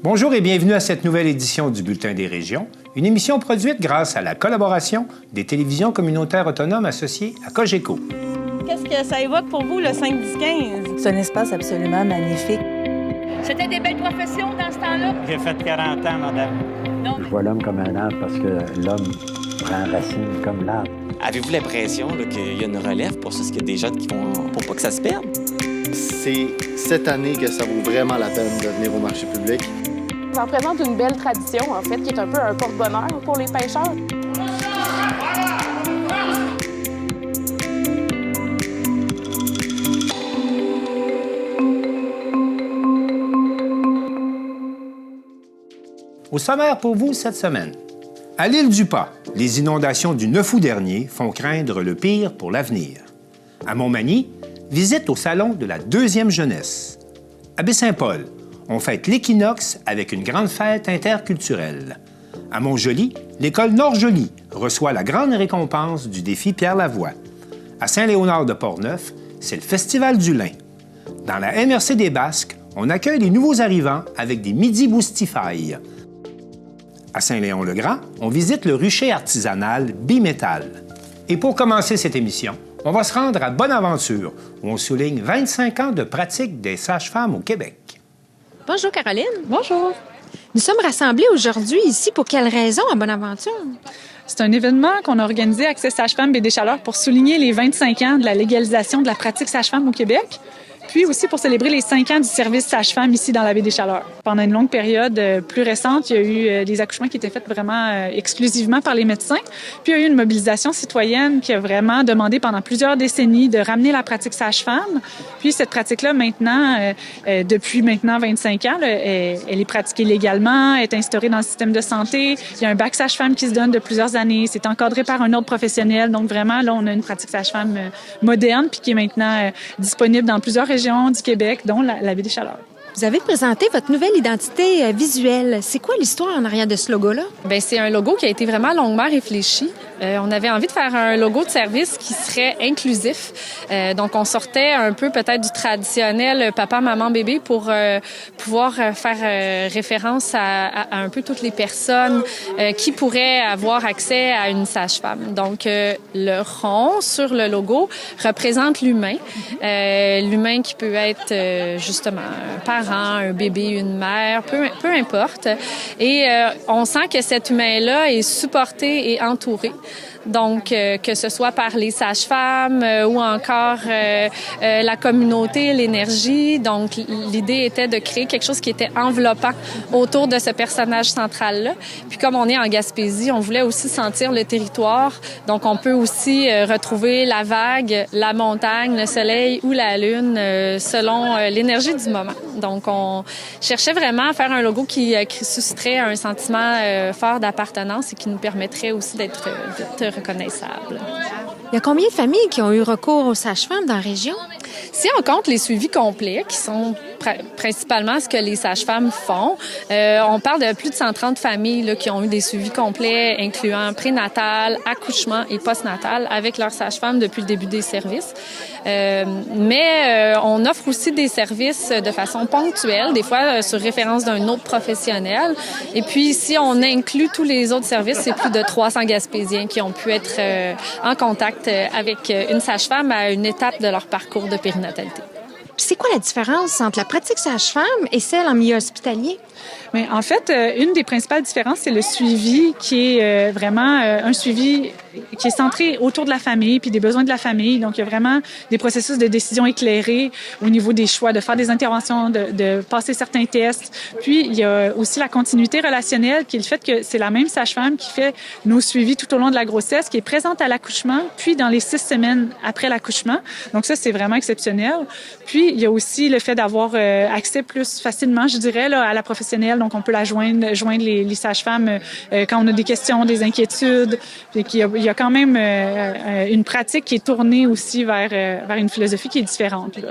Bonjour et bienvenue à cette nouvelle édition du Bulletin des régions, une émission produite grâce à la collaboration des télévisions communautaires autonomes associées à Cogeco. Qu'est-ce que ça évoque pour vous, le 5-10-15? C'est un espace absolument magnifique. C'était des belles professions dans ce temps-là? J'ai fait 40 ans, madame. Non. Je vois l'homme comme un arbre parce que l'homme prend racine comme l'arbre. Avez-vous l'impression qu'il y a une relève pour ça? Est-ce qu'il y a des jeunes qui vont pour pas que ça se perde? C'est cette année que ça vaut vraiment la peine de venir au marché public. Ça représente une belle tradition, en fait, qui est un peu un porte-bonheur pour les pêcheurs. Au sommaire pour vous cette semaine. À l'île du Pas, les inondations du 9 août dernier font craindre le pire pour l'avenir. À Montmagny, visite au salon de la deuxième jeunesse. À Baie-Saint-Paul, on fête l'équinoxe avec une grande fête interculturelle. À Montjoly, l'école Nord-Joly reçoit la grande récompense du défi Pierre Lavoie. À Saint-Léonard de Portneuf, c'est le Festival du lin. Dans la MRC des Basques, on accueille les nouveaux arrivants avec des midi boostify. À Saint-Léon-le-Grand, on visite le rucher artisanal Bimétal. Et pour commencer cette émission, on va se rendre à Bonaventure, où on souligne 25 ans de pratique des sages-femmes au Québec. Bonjour Caroline. Bonjour. Nous sommes rassemblés aujourd'hui ici pour quelle raison à Bonaventure? C'est un événement qu'on a organisé avec Accès Sage-Femme Baie des Chaleurs pour souligner les 25 ans de la légalisation de la pratique sage-femme au Québec, puis aussi pour célébrer les 5 ans du service sage-femme ici dans la Baie des Chaleurs. Pendant une longue période plus récente, il y a eu des accouchements qui étaient faits vraiment exclusivement par les médecins. Puis il y a eu une mobilisation citoyenne qui a vraiment demandé pendant plusieurs décennies de ramener la pratique sage-femme. Puis cette pratique-là, maintenant, depuis maintenant 25 ans, elle est pratiquée légalement, elle est instaurée dans le système de santé. Il y a un bac sage-femme qui se donne de plusieurs années. C'est encadré par un ordre professionnel. Donc vraiment, là, on a une pratique sage-femme moderne puis qui est maintenant disponible dans plusieurs régions du Québec, dont la Baie des Chaleurs. Vous avez présenté votre nouvelle identité visuelle. C'est quoi l'histoire en arrière de ce logo-là? Bien, c'est un logo qui a été vraiment longuement réfléchi. On avait envie de faire un logo de service qui serait inclusif. Donc, on sortait un peu peut-être du traditionnel papa, maman, bébé pour pouvoir faire référence à un peu toutes les personnes qui pourraient avoir accès à une sage-femme. Donc, le rond sur le logo représente l'humain. L'humain qui peut être justement un parent, un bébé, une mère, peu importe. Et on sent que cet humain-là est supporté et entouré. Donc, que ce soit par les sages-femmes ou encore la communauté, l'énergie. Donc, l'idée était de créer quelque chose qui était enveloppant autour de ce personnage central-là. Puis, comme on est en Gaspésie, on voulait aussi sentir le territoire. Donc, on peut aussi retrouver la vague, la montagne, le soleil ou la lune selon l'énergie du moment. Donc, on cherchait vraiment à faire un logo qui susciterait un sentiment fort d'appartenance et qui nous permettrait aussi d'être reconnaissable. Il y a combien de familles qui ont eu recours aux sages-femmes dans la région? Si on compte les suivis complets, qui sont principalement ce que les sages-femmes font, on parle de plus de 130 familles là, qui ont eu des suivis complets, incluant prénatal, accouchement et postnatal, avec leurs sages-femmes depuis le début des services. Mais on offre aussi des services de façon ponctuelle, des fois sur référence d'un autre professionnel. Et puis, si on inclut tous les autres services, c'est plus de 300 Gaspésiens qui ont pu être en contact avec une sage-femme à une étape de leur parcours de périnatalité. C'est quoi la différence entre la pratique sage-femme et celle en milieu hospitalier? Mais en fait, une des principales différences, c'est le suivi qui est vraiment un suivi qui est centré autour de la famille puis des besoins de la famille. Donc, il y a vraiment des processus de décision éclairés au niveau des choix, de faire des interventions, de passer certains tests. Puis, il y a aussi la continuité relationnelle qui est le fait que c'est la même sage-femme qui fait nos suivis tout au long de la grossesse, qui est présente à l'accouchement, puis dans les 6 semaines après l'accouchement. Donc, ça, c'est vraiment exceptionnel. Puis, il y a aussi le fait d'avoir accès plus facilement, je dirais, là, à la professionnelle. Donc, on peut la joindre les sages-femmes quand on a des questions, des inquiétudes. Puis il y a quand même une pratique qui est tournée aussi vers une philosophie qui est différente, là.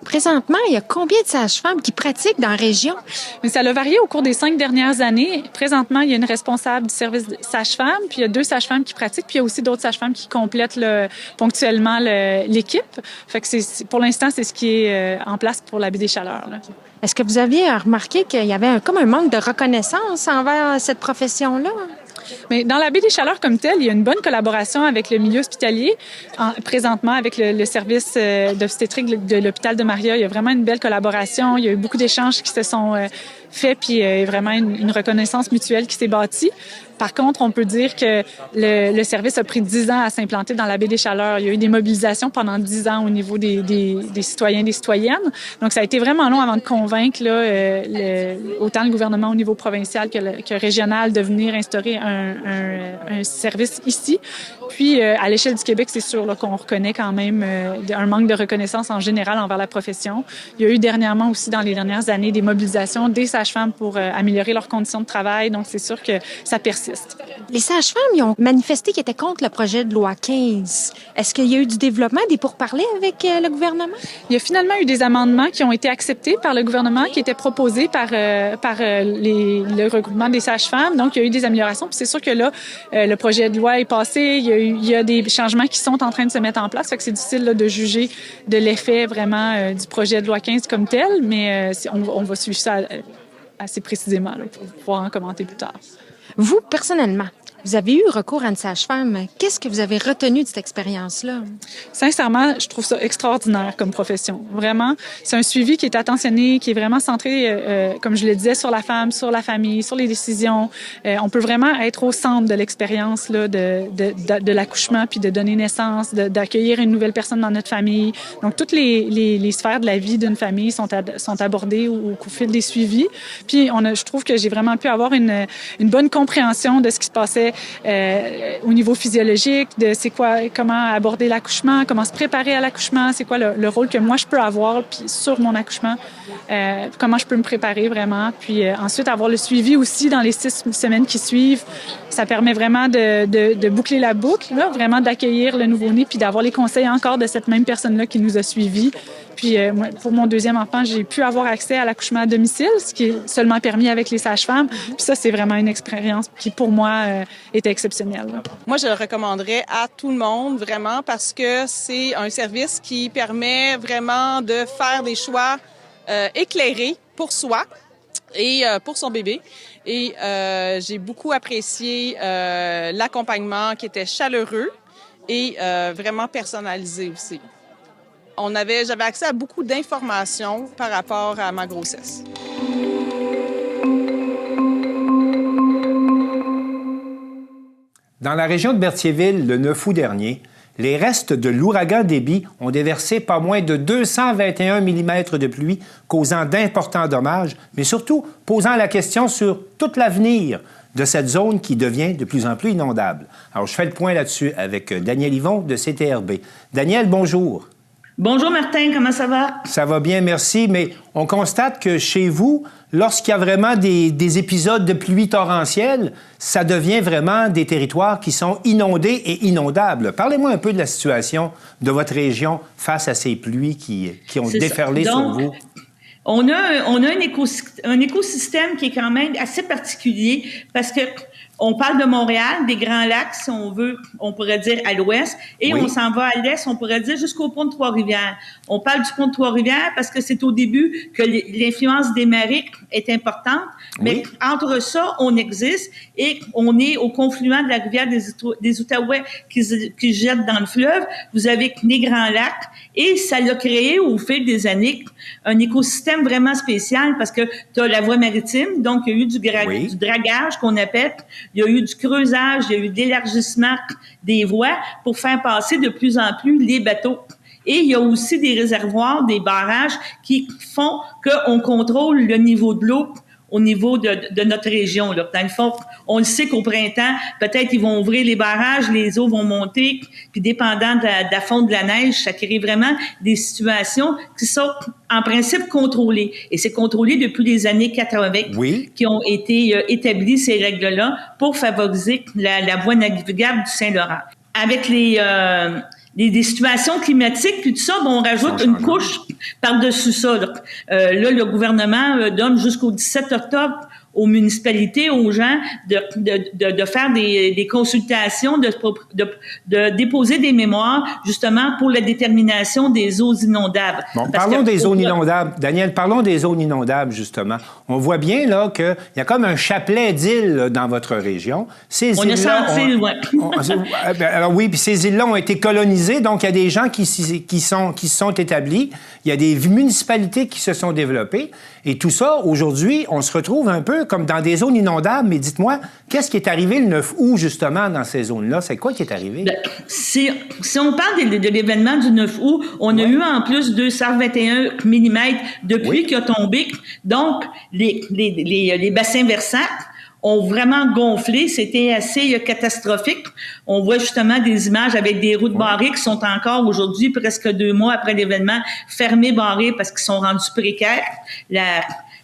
Présentement, il y a combien de sages-femmes qui pratiquent dans la région? Mais ça a varié au cours des 5 dernières années. Présentement, il y a une responsable du service sage-femme, puis il y a 2 sages-femmes qui pratiquent, puis il y a aussi d'autres sages-femmes qui complètent ponctuellement l'équipe. Fait que pour l'instant, c'est ce qui est en place pour la Baie des Chaleurs, là. Est-ce que vous aviez remarqué qu'il y avait comme un manque de reconnaissance envers cette profession-là? Mais dans la Baie des Chaleurs comme telle, il y a une bonne collaboration avec le milieu hospitalier. Présentement, avec le service d'obstétrique de l'hôpital de Maria, il y a vraiment une belle collaboration. Il y a eu beaucoup d'échanges qui se sont faits, puis vraiment une reconnaissance mutuelle qui s'est bâtie. Par contre, on peut dire que le service a pris 10 ans à s'implanter dans la Baie des Chaleurs. Il y a eu des mobilisations pendant 10 ans au niveau des citoyens et des citoyennes. Donc, ça a été vraiment long avant de convaincre autant le gouvernement au niveau provincial que régional de venir instaurer un service ici. Puis, à l'échelle du Québec, c'est sûr qu'on reconnaît quand même un manque de reconnaissance en général envers la profession. Il y a eu dernièrement aussi, dans les dernières années, des mobilisations des sages-femmes pour améliorer leurs conditions de travail. Donc, c'est sûr que ça persiste. Les sages-femmes, ils ont manifesté qu'ils étaient contre le projet de loi 15. Est-ce qu'il y a eu du développement, des pourparlers avec le gouvernement? Il y a finalement eu des amendements qui ont été acceptés par le gouvernement, qui étaient proposés par le regroupement des sages-femmes. Donc, il y a eu des améliorations. Puis c'est sûr que là, le projet de loi est passé. Il y a des changements qui sont en train de se mettre en place. Fait que c'est difficile là, de juger de l'effet vraiment du projet de loi 15 comme tel, mais on va suivre ça assez précisément là, pour pouvoir en commenter plus tard. Vous, personnellement, vous avez eu recours à une sage-femme. Qu'est-ce que vous avez retenu de cette expérience-là? Sincèrement, je trouve ça extraordinaire comme profession. Vraiment, c'est un suivi qui est attentionné, qui est vraiment centré, comme je le disais, sur la femme, sur la famille, sur les décisions. On peut vraiment être au centre de l'expérience là, de l'accouchement, puis de donner naissance, d'accueillir une nouvelle personne dans notre famille. Donc, toutes les sphères de la vie d'une famille sont abordées au fil des suivis. Puis, je trouve que j'ai vraiment pu avoir une bonne compréhension de ce qui se passait au niveau physiologique, de comment aborder l'accouchement, comment se préparer à l'accouchement, c'est quoi le rôle que moi je peux avoir puis sur mon accouchement, comment je peux me préparer vraiment, puis ensuite avoir le suivi aussi dans les 6 semaines qui suivent. Ça permet vraiment de boucler la boucle, là, vraiment d'accueillir le nouveau-né puis d'avoir les conseils encore de cette même personne-là qui nous a suivis. Puis pour mon 2e enfant, j'ai pu avoir accès à l'accouchement à domicile, ce qui est seulement permis avec les sages-femmes. Puis ça, c'est vraiment une expérience qui, pour moi, était exceptionnelle. Moi, je le recommanderais à tout le monde, vraiment, parce que c'est un service qui permet vraiment de faire des choix éclairés pour soi et pour son bébé. Et j'ai beaucoup apprécié l'accompagnement qui était chaleureux et vraiment personnalisé aussi. J'avais accès à beaucoup d'informations par rapport à ma grossesse. Dans la région de Berthierville, le 9 août dernier, les restes de l'ouragan Déby ont déversé pas moins de 221 mm de pluie, causant d'importants dommages, mais surtout posant la question sur tout l'avenir de cette zone qui devient de plus en plus inondable. Alors, je fais le point là-dessus avec Daniel Yvon de CTRB. Daniel, bonjour. Bonjour Martin, comment ça va? Ça va bien, merci, mais on constate que chez vous, lorsqu'il y a vraiment des épisodes de pluie torrentielle, ça devient vraiment des territoires qui sont inondés et inondables. Parlez-moi un peu de la situation de votre région face à ces pluies qui ont déferlé sur vous. On a un écosystème qui est quand même assez particulier parce que on parle de Montréal, des Grands Lacs, si on veut, on pourrait dire à l'ouest, et oui. On s'en va à l'est, on pourrait dire jusqu'au pont de Trois-Rivières. On parle du pont de Trois-Rivières parce que c'est au début que l'influence des marées est importante, mais oui. Entre ça, on existe et on est au confluent de la rivière des Outaouais qui jette dans le fleuve. Vous avez les Grands Lacs et ça l'a créé au fil des années un écosystème vraiment spécial parce que tu as la voie maritime, donc il y a eu du dragage qu'on appelle. Il y a eu du creusage, il y a eu de l'élargissement des voies pour faire passer de plus en plus les bateaux. Et il y a aussi des réservoirs, des barrages qui font qu'on contrôle le niveau de l'eau au niveau de notre région. Là. Dans le fond, on le sait qu'au printemps, peut-être ils vont ouvrir les barrages, les eaux vont monter, puis dépendant de la fonte de la neige, ça crée vraiment des situations qui sont en principe contrôlées. Et c'est contrôlé depuis les années 80 qui ont été établies, ces règles-là, pour favoriser la voie navigable du Saint-Laurent. Avec des situations climatiques, puis tout ça, on rajoute une couche par-dessus ça, là, le gouvernement donne jusqu'au 17 octobre aux municipalités, aux gens, de faire des consultations, de déposer des mémoires, justement, pour la détermination des eaux inondables. Bon, parlons des zones inondables. Daniel, parlons des zones inondables, justement. On voit bien, là, qu'il y a comme un chapelet d'îles dans votre région. Ces on a senti, oui. Alors oui, puis ces îles-là ont été colonisées, donc il y a des gens qui se sont établis, il y a des municipalités qui se sont développées, et tout ça, aujourd'hui, on se retrouve un peu comme dans des zones inondables, mais dites-moi, qu'est-ce qui est arrivé le 9 août, justement, dans ces zones-là? C'est quoi qui est arrivé? Bien, si on parle de l'événement du 9 août, on a eu en plus 221 mm de pluie qui a tombé. Donc, les bassins versants ont vraiment gonflé. C'était assez catastrophique. On voit justement des images avec des routes barrées qui sont encore aujourd'hui, presque 2 mois après l'événement, fermées, barrées parce qu'ils sont rendus précaires.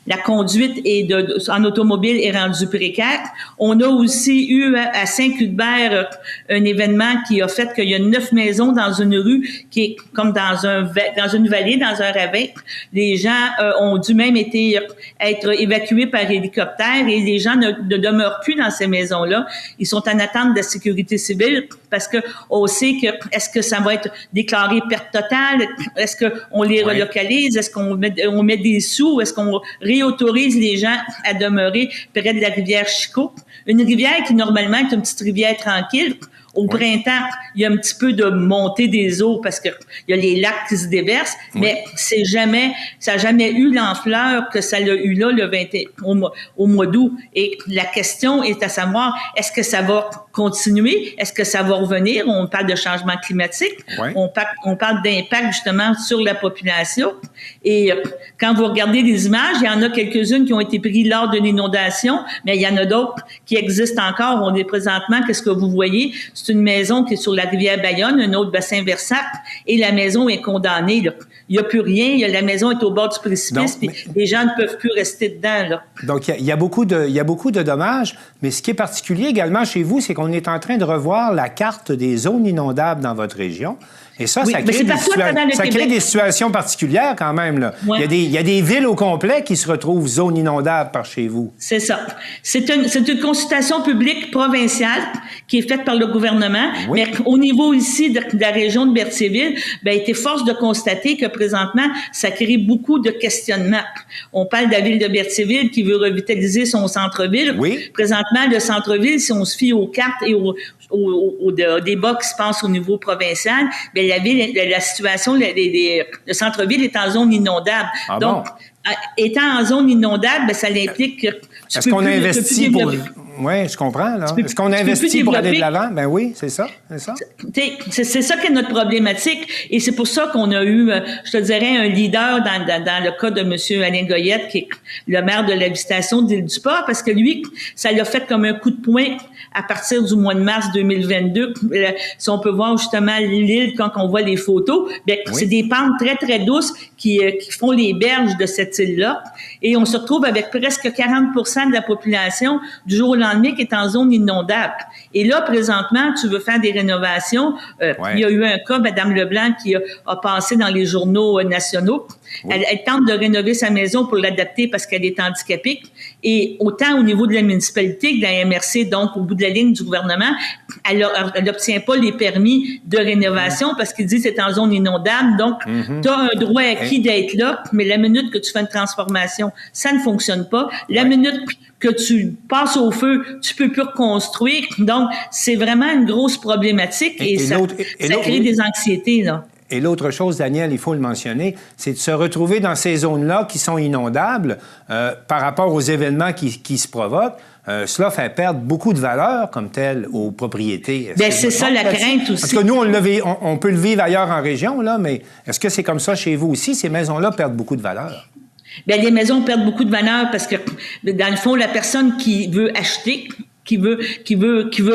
La conduite en automobile est rendue précaire. On a aussi eu à Saint-Cuthbert un événement qui a fait qu'il y a 9 maisons dans une rue qui est comme dans une vallée, dans un ravin. Les gens ont dû même être évacués par hélicoptère et les gens ne demeurent plus dans ces maisons-là. Ils sont en attente de la sécurité civile parce que on sait que est-ce que ça va être déclaré perte totale? Est-ce qu'on les relocalise? Est-ce qu'on met des sous? Est-ce qu'on réautorise les gens à demeurer près de la rivière Chicot? Une rivière qui, normalement, est une petite rivière tranquille. Au printemps, il y a un petit peu de montée des eaux parce que il y a les lacs qui se déversent, mais ça n'a jamais eu l'ampleur que ça l'a eu là au mois d'août. Et la question est à savoir, est-ce que ça va continuer? Est-ce que ça va revenir? On parle de changement climatique. On parle d'impact, justement, sur la population. Et quand vous regardez les images, il y en a quelques-unes qui ont été prises lors de l'inondation, mais il y en a d'autres qui existent encore. On est présentement, qu'est-ce que vous voyez? C'est une maison qui est sur la rivière Bayonne, un autre bassin versant, et la maison est condamnée, là. Il n'y a plus rien, la maison est au bord du précipice, puis les gens ne peuvent plus rester dedans, là. Donc, il y a beaucoup de dommages, mais ce qui est particulier également chez vous, c'est qu'on est en train de revoir la carte des zones inondables dans votre région. Et ça, ça crée des situations particulières quand même, là. Ouais. Il y a des villes au complet qui se retrouvent zones inondables par chez vous. C'est ça. C'est une consultation publique provinciale qui est faite par le gouvernement, mais au niveau ici de la région de Berthierville, il était force de constater que présentement, ça crée beaucoup de questionnements. On parle de la ville de Berthierville qui veut revitaliser son centre-ville. Oui. Présentement, le centre-ville, si on se fie aux cartes et au débat qui se passe au niveau provincial, la situation, le centre-ville est en zone inondable. Ah donc, étant en zone inondable, ça implique que est-ce qu'on investit pour... Oui, je comprends. Là. Est-ce qu'on investit pour aller de l'avant? Ben oui, c'est ça. C'est ça qui est notre problématique. Et c'est pour ça qu'on a eu, je te dirais, un leader dans le cas de M. Alain Goyette, qui est le maire de la Visitation d'Île-du-Port, parce que lui, ça l'a fait comme un coup de poing à partir du mois de mars 2022. Si on peut voir justement l'île quand on voit les photos, c'est des pentes très, très douces qui font les berges de cette île-là. Et on se retrouve avec presque 40% de la population du jour au lendemain qui est en zone inondable. Et là, présentement, tu veux faire des rénovations. Il y a eu un cas, Mme Leblanc, qui a passé dans les journaux nationaux. Elle tente de rénover sa maison pour l'adapter parce qu'elle est handicapée. Et autant au niveau de la municipalité que de la MRC, donc au bout de la ligne du gouvernement, elle n'obtient pas les permis de rénovation parce qu'il dit que c'est en zone inondable. Donc, tu as un droit acquis d'être là, mais la minute que tu fais une transformation, ça ne fonctionne pas. La minute que tu passes au feu, tu peux plus reconstruire. Donc, c'est vraiment une grosse problématique et ça crée des anxiétés, là. Et l'autre chose, Daniel, il faut le mentionner, c'est de se retrouver dans ces zones-là qui sont inondables par rapport aux événements qui se provoquent. Cela fait perdre beaucoup de valeur comme telle aux propriétés. C'est ça la crainte aussi. Parce que nous, on peut le vivre ailleurs en région, là, mais est-ce que c'est comme ça chez vous aussi? Ces maisons-là perdent beaucoup de valeur. Les maisons perdent beaucoup de valeur parce que, dans le fond, la personne qui veut acheter, qui veut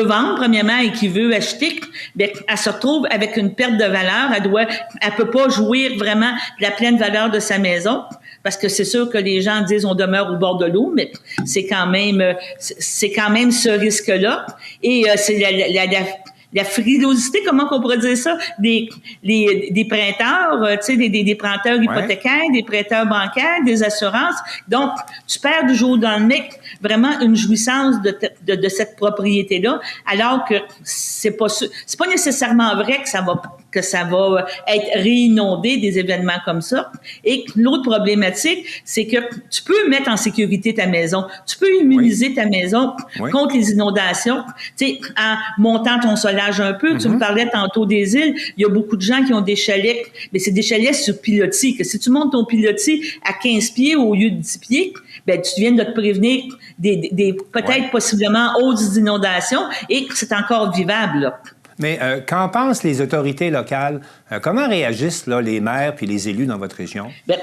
vendre, premièrement, et qui veut acheter, elle se retrouve avec une perte de valeur. Elle peut pas jouir vraiment de la pleine valeur de sa maison. Parce que c'est sûr que les gens disent on demeure au bord de l'eau, mais c'est quand même ce risque-là. Et c'est la frilosité, comment qu'on pourrait dire ça, des prêteurs, tu sais, des prêteurs hypothécaires, des prêteurs bancaires, des assurances. Donc, tu perds du jour au lendemain vraiment une jouissance de cette propriété-là, alors que c'est pas nécessairement vrai que ça va être réinondé des événements comme ça. Et l'autre problématique, c'est que tu peux mettre en sécurité ta maison, tu peux immuniser ta maison contre les inondations, tu sais, en montant ton solage un peu. Tu me parlais tantôt des îles, il y a beaucoup de gens qui ont des chalets, mais c'est des chalets sur pilotis, que si tu montes ton pilotis à 15 pieds au lieu de 10 pieds, ben tu viens de te prévenir des peut-être possiblement hautes inondations et c'est encore vivable, là. Mais qu'en pensent les autorités locales? Comment réagissent là, les maires puis les élus dans votre région? Bien,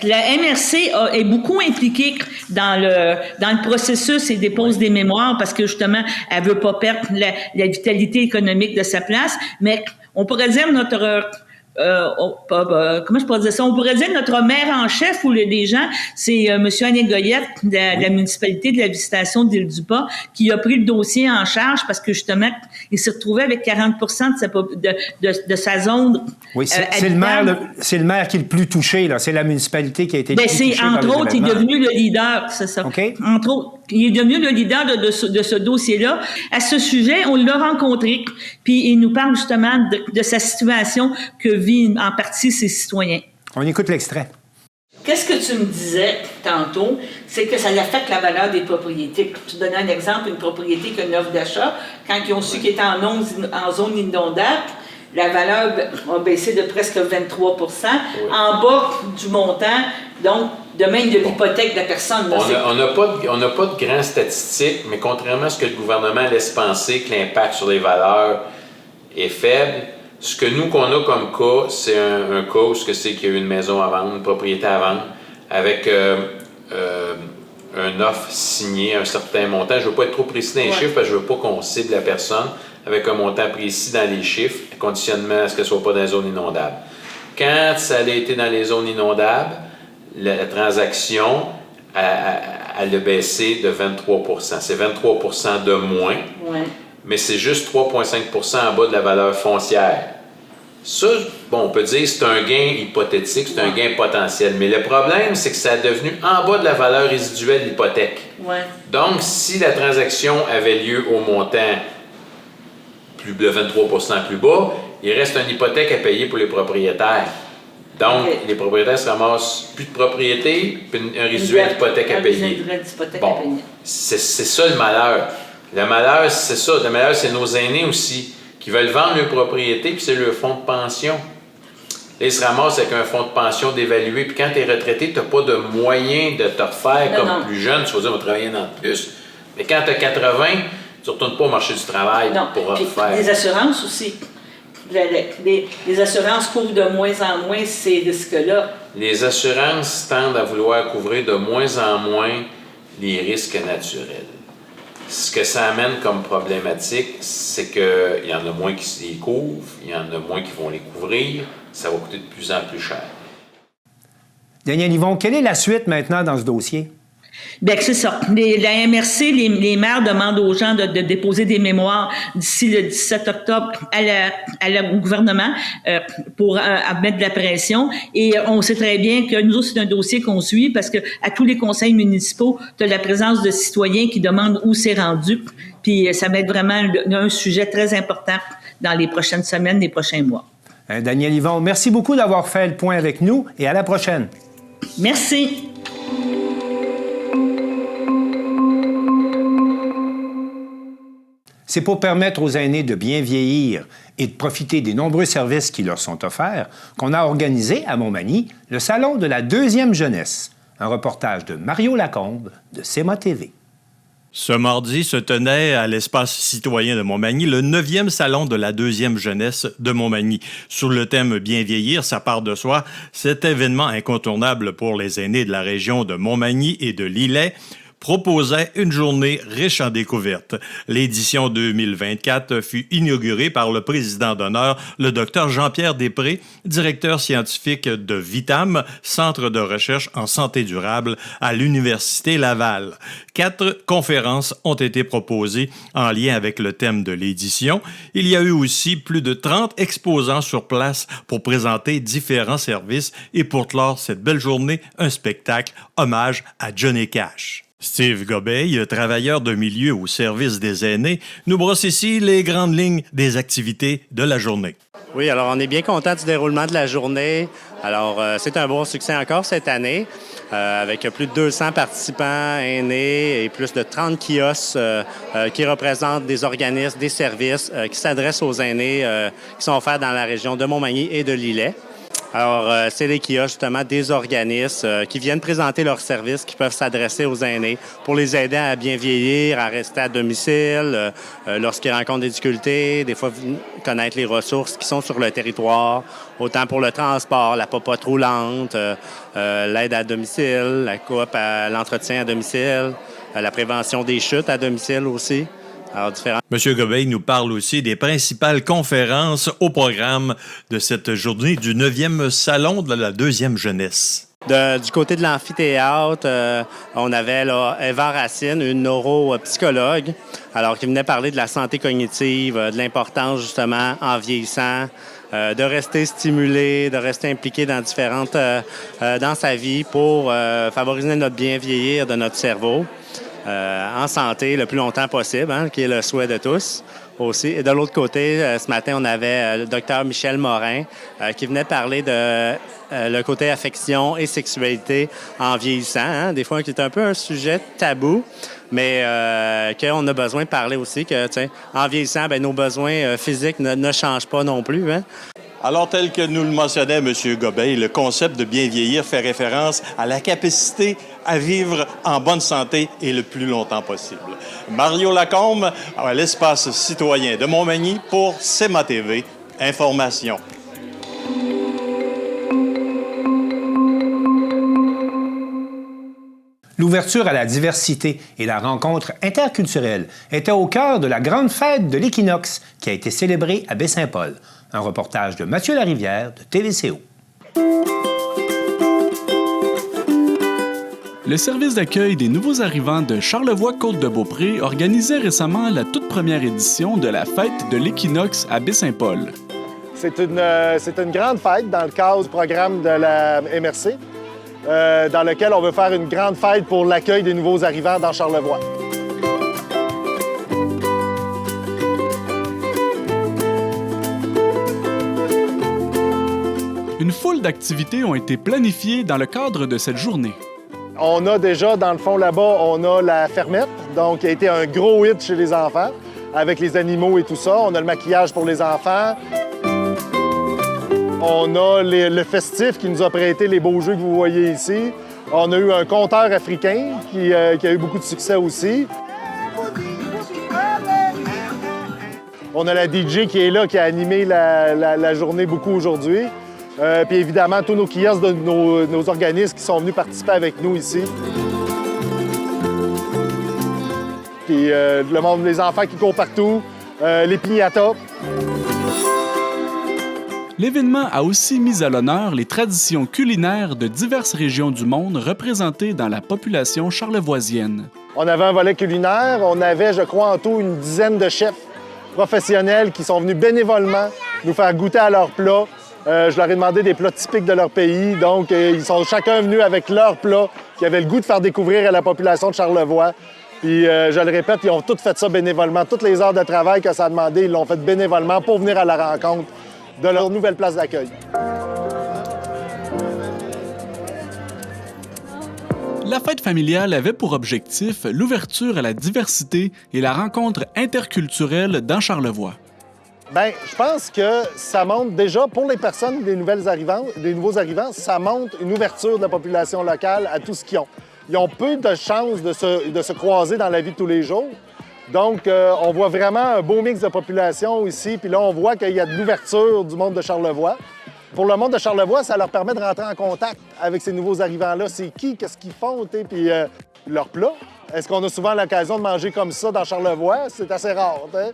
la MRC est beaucoup impliquée dans le processus et dépose des mémoires parce que justement, elle veut pas perdre la vitalité économique de sa place. Mais on pourrait dire comment je pourrais dire ça? On pourrait dire notre maire en chef ou les gens, c'est M. Anne Goyette de la municipalité de la Visitation d'Île-du-Pas qui a pris le dossier en charge parce que justement, il s'est retrouvé avec 40% de sa zone. Oui, c'est le maire qui est le plus touché, là. C'est la municipalité qui a été le plus touchée par les entre autres, il est devenu le leader, c'est ça. OK. Entre autres, il est devenu le leader de ce dossier-là. À ce sujet, on l'a rencontré, puis il nous parle justement de sa situation que vivent en partie ses citoyens. On écoute l'extrait. Qu'est-ce que tu me disais tantôt, c'est que ça affecte la valeur des propriétés. Tu donnais un exemple, une propriété qui a une offre d'achat, quand ils ont su qu'il était en zone inondable, la valeur a baissé de presque 23 en bas du montant, donc de même de l'hypothèque de la personne. On n'a pas de grandes statistiques, mais contrairement à ce que le gouvernement laisse penser que l'impact sur les valeurs est faible, ce que nous, qu'on a comme cas, c'est un cas où c'est qu'il y a une maison à vendre, une propriété à vendre, avec un offre signé à un certain montant. Je ne veux pas être trop précis dans les chiffres, parce que je ne veux pas qu'on cible la personne avec un montant précis dans les chiffres, conditionnement à ce qu'elle ne soit pas dans les zones inondables. Quand ça a été dans les zones inondables, la transaction, elle a baissé de 23 %. C'est 23 % de moins. Ouais. Mais c'est juste 3,5 % en bas de la valeur foncière. Ça, bon, on peut dire que c'est un gain hypothétique, c'est un gain potentiel. Mais le problème, c'est que ça est devenu en bas de la valeur résiduelle de l'hypothèque. Ouais. Donc, si la transaction avait lieu au montant de 23 % plus bas, il reste une hypothèque à payer pour les propriétaires. Donc, les propriétaires se ramassent plus de propriété, puis un résiduel d'hypothèque à payer. Bon, c'est ça le malheur. Le malheur, c'est ça. Le malheur, c'est nos aînés aussi, qui veulent vendre leur propriété, puis c'est leur fonds de pension. Là, ils se ramassent avec un fonds de pension dévalué, puis quand tu es retraité, tu n'as pas de moyen de te refaire comme plus jeune. Tu vas dire, on va travailler un an de plus. Mais quand tu as 80, tu ne retournes pas au marché du travail pour refaire. Les assurances aussi. Les assurances couvrent de moins en moins ces risques-là. Les assurances tendent à vouloir couvrir de moins en moins les risques naturels. Ce que ça amène comme problématique, c'est qu'il y en a moins qui les couvrent, il y en a moins qui vont les couvrir, ça va coûter de plus en plus cher. Daniel Yvon, quelle est la suite maintenant dans ce dossier? Bien, c'est ça. La MRC, les maires demandent aux gens de déposer des mémoires d'ici le 17 octobre au gouvernement pour mettre de la pression. Et on sait très bien que nous autres, c'est un dossier qu'on suit parce que à tous les conseils municipaux, tu as la présence de citoyens qui demandent où c'est rendu. Puis ça va être vraiment un sujet très important dans les prochaines semaines, les prochains mois. Daniel Yvon, merci beaucoup d'avoir fait le point avec nous et à la prochaine. Merci. C'est pour permettre aux aînés de bien vieillir et de profiter des nombreux services qui leur sont offerts qu'on a organisé à Montmagny le Salon de la deuxième jeunesse. Un reportage de Mario Lacombe de CEMA TV. Ce mardi se tenait à l'espace citoyen de Montmagny le 9e Salon de la deuxième jeunesse de Montmagny. Sur le thème « Bien vieillir, ça part de soi », cet événement incontournable pour les aînés de la région de Montmagny et de l'Îlet proposait une journée riche en découvertes. L'édition 2024 fut inaugurée par le président d'honneur, le Dr Jean-Pierre Després, directeur scientifique de Vitam, centre de recherche en santé durable à l'Université Laval. 4 conférences ont été proposées en lien avec le thème de l'édition. Il y a eu aussi plus de 30 exposants sur place pour présenter différents services et pour clore cette belle journée, un spectacle hommage à Johnny Cash. Steve Gobeil, travailleur de milieu au service des aînés, nous brosse ici les grandes lignes des activités de la journée. Oui, alors on est bien content du déroulement de la journée. Alors, c'est un bon succès encore cette année, avec plus de 200 participants aînés et plus de 30 kiosques qui représentent des organismes, des services qui s'adressent aux aînés qui sont offerts dans la région de Montmagny et de Lillet. Alors, c'est les kiosques, justement, des organismes qui viennent présenter leurs services, qui peuvent s'adresser aux aînés pour les aider à bien vieillir, à rester à domicile, lorsqu'ils rencontrent des difficultés, des fois connaître les ressources qui sont sur le territoire, autant pour le transport, la popote roulante, l'aide à domicile, la coop à l'entretien à domicile, la prévention des chutes à domicile aussi. Alors, M. Gobeil nous parle aussi des principales conférences au programme de cette journée du 9e Salon de la deuxième jeunesse. Du côté de l'amphithéâtre, on avait là, Eva Racine, une neuropsychologue, alors qui venait parler de la santé cognitive, de l'importance justement en vieillissant, de rester stimulé, de rester impliqué dans dans sa vie pour favoriser notre bien vieillir de notre cerveau. En santé le plus longtemps possible, hein, qui est le souhait de tous aussi. Et de l'autre côté, ce matin, on avait le docteur Michel Morin qui venait parler de le côté affection et sexualité en vieillissant. Hein, des fois, qui est un peu un sujet tabou, mais qu'on a besoin de parler aussi, que en vieillissant, bien, nos besoins physiques ne changent pas non plus. Hein. Alors, tel que nous le mentionnait M. Gobeil, le concept de bien vieillir fait référence à la capacité à vivre en bonne santé et le plus longtemps possible. Mario Lacombe, à l'espace citoyen de Montmagny pour CEMA TV. Information. L'ouverture à la diversité et la rencontre interculturelle étaient au cœur de la grande fête de l'équinoxe qui a été célébrée à Baie-Saint-Paul. Un reportage de Mathieu Larivière de TVCO. Le service d'accueil des nouveaux arrivants de Charlevoix-Côte-de-Beaupré organisait récemment la toute première édition de la fête de l'équinoxe à Baie-Saint-Paul. C'est une grande fête dans le cadre du programme de la MRC, dans lequel on veut faire une grande fête pour l'accueil des nouveaux arrivants dans Charlevoix. Une foule d'activités ont été planifiées dans le cadre de cette journée. On a déjà, dans le fond, là-bas, on a la fermette, donc qui a été un gros hit chez les enfants, avec les animaux et tout ça. On a le maquillage pour les enfants. On a le festif qui nous a prêté les beaux jeux que vous voyez ici. On a eu un conteur africain qui a eu beaucoup de succès aussi. On a la DJ qui est là, qui a animé la journée beaucoup aujourd'hui. Puis évidemment, tous nos kiosques de nos organismes qui sont venus participer avec nous ici. Puis le monde, les enfants qui courent partout, les piñatas. L'événement a aussi mis à l'honneur les traditions culinaires de diverses régions du monde représentées dans la population charlevoisienne. On avait un volet culinaire, on avait, je crois, en tout une dizaine de chefs professionnels qui sont venus bénévolement nous faire goûter à leurs plats. Je leur ai demandé des plats typiques de leur pays, donc ils sont chacun venus avec leurs plats qui avaient le goût de faire découvrir à la population de Charlevoix. Puis, je le répète, ils ont tous fait ça bénévolement. Toutes les heures de travail que ça a demandé, ils l'ont fait bénévolement pour venir à la rencontre de leur nouvelle place d'accueil. La fête familiale avait pour objectif l'ouverture à la diversité et la rencontre interculturelle dans Charlevoix. Bien, je pense que ça montre déjà, pour les personnes, des nouveaux arrivants, ça montre une ouverture de la population locale à tout ce qu'ils ont. Ils ont peu de chances de se croiser dans la vie de tous les jours. Donc, on voit vraiment un beau mix de population ici. Puis là, on voit qu'il y a de l'ouverture du monde de Charlevoix. Pour le monde de Charlevoix, ça leur permet de rentrer en contact avec ces nouveaux arrivants-là. C'est qui, qu'est-ce qu'ils font, puis leurs plats. Est-ce qu'on a souvent l'occasion de manger comme ça dans Charlevoix? C'est assez rare. Hein?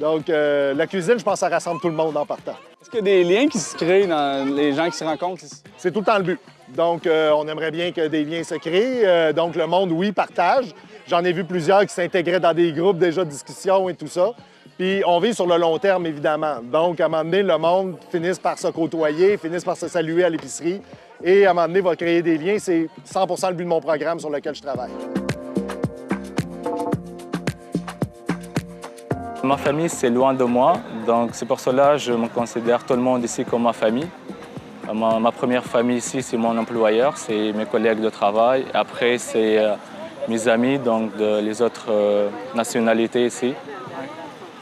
Donc, la cuisine, je pense, ça rassemble tout le monde en partant. Est-ce qu'il y a des liens qui se créent dans les gens qui se rencontrent ici? C'est tout le temps le but. Donc, on aimerait bien que des liens se créent. Donc, le monde, oui, partage. J'en ai vu plusieurs qui s'intégraient dans des groupes déjà de discussion et tout ça. Puis, on vit sur le long terme, évidemment. Donc, à un moment donné, le monde finisse par se côtoyer, finisse par se saluer à l'épicerie. Et à un moment donné, va créer des liens. C'est 100 % le but de mon programme sur lequel je travaille. Ma famille, c'est loin de moi, donc c'est pour cela que je me considère tout le monde ici comme ma famille. Ma première famille ici, c'est mon employeur, c'est mes collègues de travail. Après, c'est mes amis, donc les autres nationalités ici.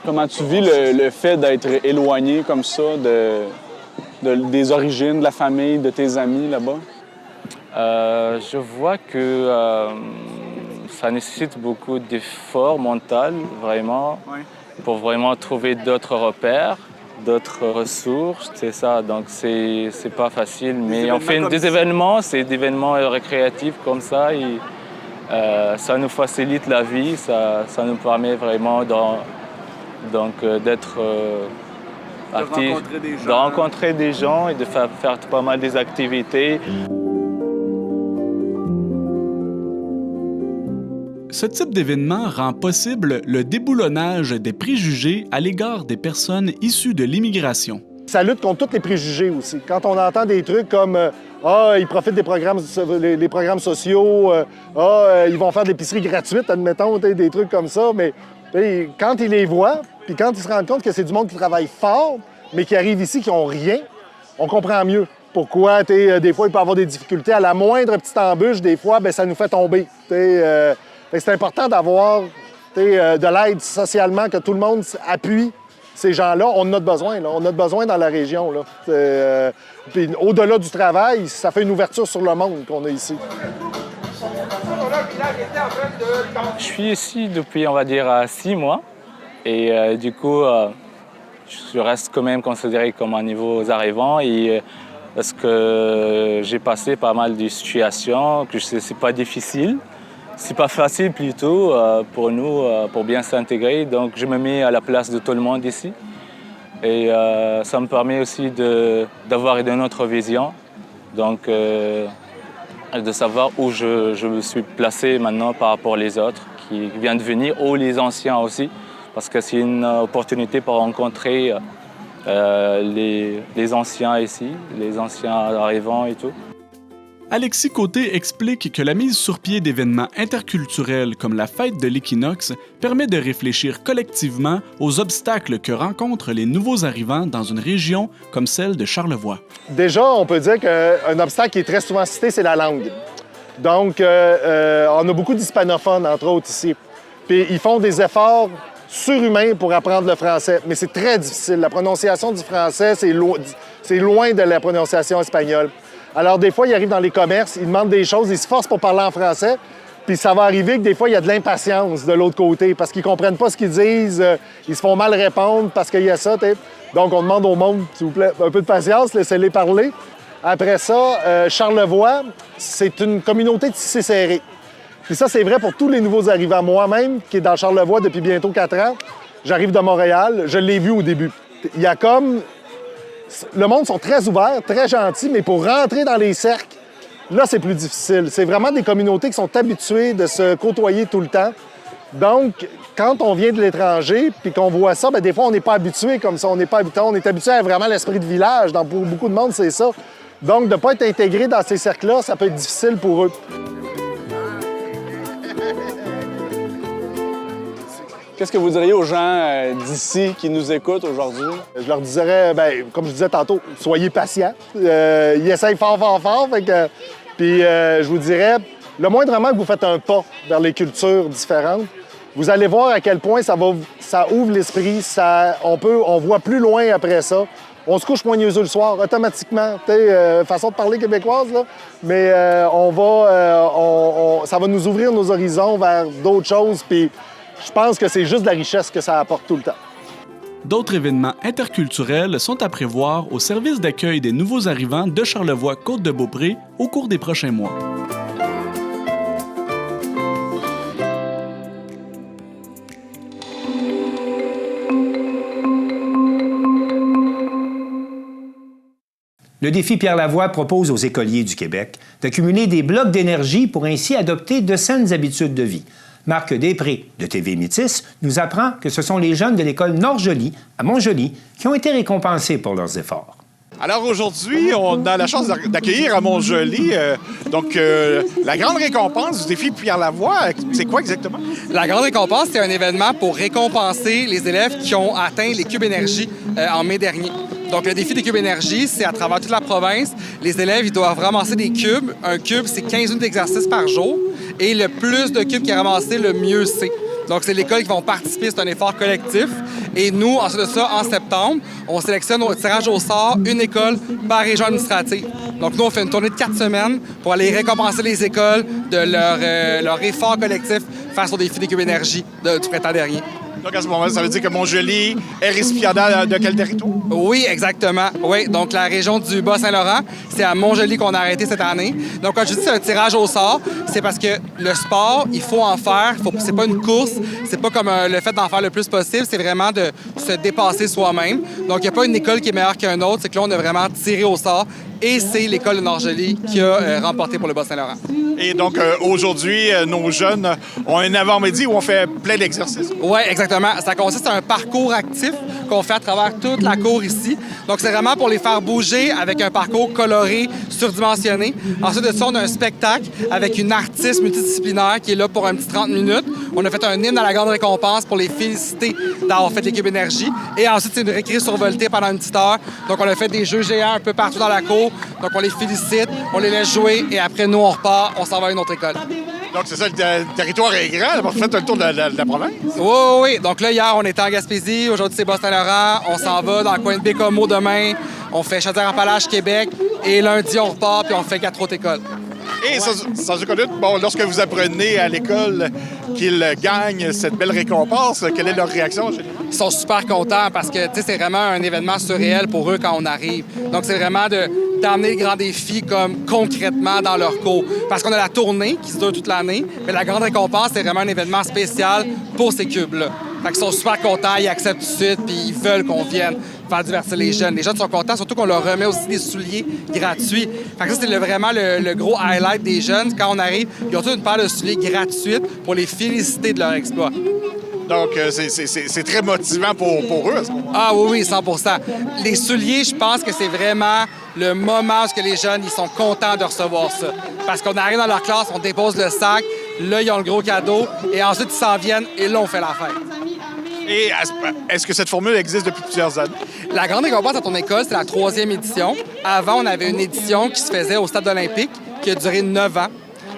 Comment tu vis le fait d'être éloigné comme ça des origines, de la famille, de tes amis là-bas? Je vois que ça nécessite beaucoup d'efforts mentaux, vraiment. Oui. Pour vraiment trouver d'autres repères, d'autres ressources, c'est ça. Donc, c'est pas facile. Mais on fait des événements, c'est des événements récréatifs comme ça. Et, ça nous facilite la vie, ça nous permet vraiment d'être actifs, de rencontrer des gens et de faire pas mal des activités. Ce type d'événement rend possible le déboulonnage des préjugés à l'égard des personnes issues de l'immigration. Ça lutte contre tous les préjugés aussi. Quand on entend des trucs comme ils profitent des programmes, les programmes sociaux, ils vont faire de l'épicerie gratuite, admettons, des trucs comme ça, mais quand ils les voient, puis quand ils se rendent compte que c'est du monde qui travaille fort, mais qui arrive ici, qui n'ont rien, on comprend mieux. Pourquoi, des fois, il peut y avoir des difficultés. À la moindre petite embûche, des fois, ça nous fait tomber. C'est important d'avoir de l'aide socialement, que tout le monde appuie ces gens-là. On en a besoin, là. On en a besoin dans la région. Là. Puis, au-delà du travail, ça fait une ouverture sur le monde qu'on a ici. Je suis ici depuis, on va dire, 6 mois. Et du coup, je reste quand même considéré comme un nouveau arrivant. Parce que j'ai passé pas mal de situations, que c'est pas difficile. C'est pas facile plutôt pour nous, pour bien s'intégrer. Donc, je me mets à la place de tout le monde ici. Et ça me permet aussi d'avoir une autre vision. Donc, de savoir où je me suis placé maintenant par rapport aux autres qui viennent de venir, ou les anciens aussi. Parce que c'est une opportunité pour rencontrer les anciens ici, les anciens arrivants et tout. Alexis Côté explique que la mise sur pied d'événements interculturels comme la fête de l'équinoxe permet de réfléchir collectivement aux obstacles que rencontrent les nouveaux arrivants dans une région comme celle de Charlevoix. Déjà, on peut dire qu'un obstacle qui est très souvent cité, c'est la langue. Donc, on a beaucoup d'hispanophones, entre autres, ici. Puis, ils font des efforts surhumains pour apprendre le français, mais c'est très difficile. La prononciation du français, c'est loin de la prononciation espagnole. Alors, des fois, ils arrivent dans les commerces, ils demandent des choses, ils se forcent pour parler en français, puis ça va arriver que des fois, il y a de l'impatience de l'autre côté parce qu'ils comprennent pas ce qu'ils disent, ils se font mal répondre parce qu'il y a ça. Donc, on demande au monde, s'il vous plaît, un peu de patience, laissez-les parler. Après ça, Charlevoix, c'est une communauté tissée serrée. Puis ça, c'est vrai pour tous les nouveaux arrivants. Moi-même, qui est dans Charlevoix depuis bientôt 4 ans, j'arrive de Montréal, je l'ai vu au début. Il y a comme... Le monde sont très ouverts, très gentils, mais pour rentrer dans les cercles, là, c'est plus difficile. C'est vraiment des communautés qui sont habituées de se côtoyer tout le temps. Donc, quand on vient de l'étranger puis qu'on voit ça, bien, des fois, on n'est pas habitué comme ça. On n'est pas habitué. On est habitué à vraiment l'esprit de village. Donc, pour beaucoup de monde, c'est ça. Donc, de ne pas être intégré dans ces cercles-là, ça peut être difficile pour eux. Qu'est-ce que vous diriez aux gens d'ici qui nous écoutent aujourd'hui? Je leur dirais, bien, comme je disais tantôt, soyez patients. Ils essayent fort. Puis je vous dirais, le moindrement que vous faites un pas vers les cultures différentes, vous allez voir à quel point ça ouvre l'esprit, on voit plus loin après ça. On se couche moins niaiseux le soir, automatiquement. Façon de parler québécoise, là. Mais ça va nous ouvrir nos horizons vers d'autres choses. Puis je pense que c'est juste de la richesse que ça apporte tout le temps. D'autres événements interculturels sont à prévoir au service d'accueil des nouveaux arrivants de Charlevoix-Côte-de-Beaupré au cours des prochains mois. Le défi Pierre Lavoie propose aux écoliers du Québec d'accumuler des blocs d'énergie pour ainsi adopter de saines habitudes de vie. Marc Després, de TV Métis, nous apprend que ce sont les jeunes de l'école Nord-Joly, à Montjoly, qui ont été récompensés pour leurs efforts. Alors aujourd'hui, on a la chance d'accueillir à Montjoly la grande récompense du défi Pierre Lavoie. C'est quoi exactement? La grande récompense, c'est un événement pour récompenser les élèves qui ont atteint les cubes énergie en mai dernier. Donc, le défi des cubes énergie, c'est à travers toute la province. Les élèves, ils doivent ramasser des cubes. Un cube, c'est 15 minutes d'exercice par jour. Et le plus de cubes qui est ramassé, le mieux c'est. Donc, c'est l'école qui vont participer, c'est un effort collectif. Et nous, ensuite de ça, en septembre, on sélectionne au tirage au sort une école par région administrative. Donc, nous, on fait une tournée de 4 semaines pour aller récompenser les écoles de leur effort collectif face au défi des cubes énergie du printemps dernier. Donc, à ce moment-là, ça veut dire que Montjoly est récipiendaire de quel territoire? Oui, exactement. Oui, donc la région du Bas-Saint-Laurent, c'est à Montjoly qu'on a arrêté cette année. Donc, quand je dis c'est un tirage au sort, c'est parce que le sport, il faut en faire. C'est pas une course, c'est pas comme le fait d'en faire le plus possible, c'est vraiment de se dépasser soi-même. Donc, il n'y a pas une école qui est meilleure qu'une autre, c'est que là, on a vraiment tiré au sort. Et c'est l'école de Nord-Joly qui a remporté pour le Bas-Saint-Laurent. Et donc, aujourd'hui, nos jeunes ont un avant-midi où on fait plein d'exercices. Oui, exactement. Ça consiste à un parcours actif qu'on fait à travers toute la cour ici. Donc, c'est vraiment pour les faire bouger avec un parcours coloré, surdimensionné. Ensuite de ça, on a un spectacle avec une artiste multidisciplinaire qui est là pour un petit 30 minutes. On a fait un hymne à la grande récompense pour les féliciter d'avoir fait l'équipe énergie. Et ensuite, c'est une récré survoltée pendant une petite heure. Donc, on a fait des jeux géants un peu partout dans la cour. Donc, on les félicite, on les laisse jouer et après, nous, on repart, on s'en va à une autre école. Donc, c'est ça, le territoire est grand. Vous faites un tour de la province? Oui. Donc là, hier, on était en Gaspésie. Aujourd'hui, c'est Bas-Saint-Laurent. On s'en va dans le coin de Bécomo demain. On fait Chaudière-Appalaches, Québec. Et lundi, on repart puis on fait 4 autres écoles. Et sans aucun doute, lorsque vous apprenez à l'école qu'ils gagnent cette belle récompense, quelle est leur réaction? Ils sont super contents parce que c'est vraiment un événement surréel pour eux quand on arrive. Donc, c'est vraiment d'amener les grands défis comme concrètement dans leur cours. Parce qu'on a la tournée qui se dure toute l'année, mais la grande récompense, c'est vraiment un événement spécial pour ces cubes-là. Fait qu'ils sont super contents, ils acceptent tout de suite, puis ils veulent qu'on vienne faire divertir les jeunes. Les jeunes sont contents, surtout qu'on leur remet aussi des souliers gratuits. Fait que ça, c'est vraiment le gros highlight des jeunes. Quand on arrive, ils ont toute une paire de souliers gratuites pour les féliciter de leur exploit. Donc, c'est très motivant pour eux à ce moment. Ah oui, 100%. Les souliers, je pense que c'est vraiment le moment où les jeunes ils sont contents de recevoir ça. Parce qu'on arrive dans leur classe, on dépose le sac, là, ils ont le gros cadeau, et ensuite, ils s'en viennent, et là, on fait la fête. Et est-ce que cette formule existe depuis plusieurs années? La grande récompense à ton école, c'est la 3e édition. Avant, on avait une édition qui se faisait au Stade olympique, qui a duré 9 ans.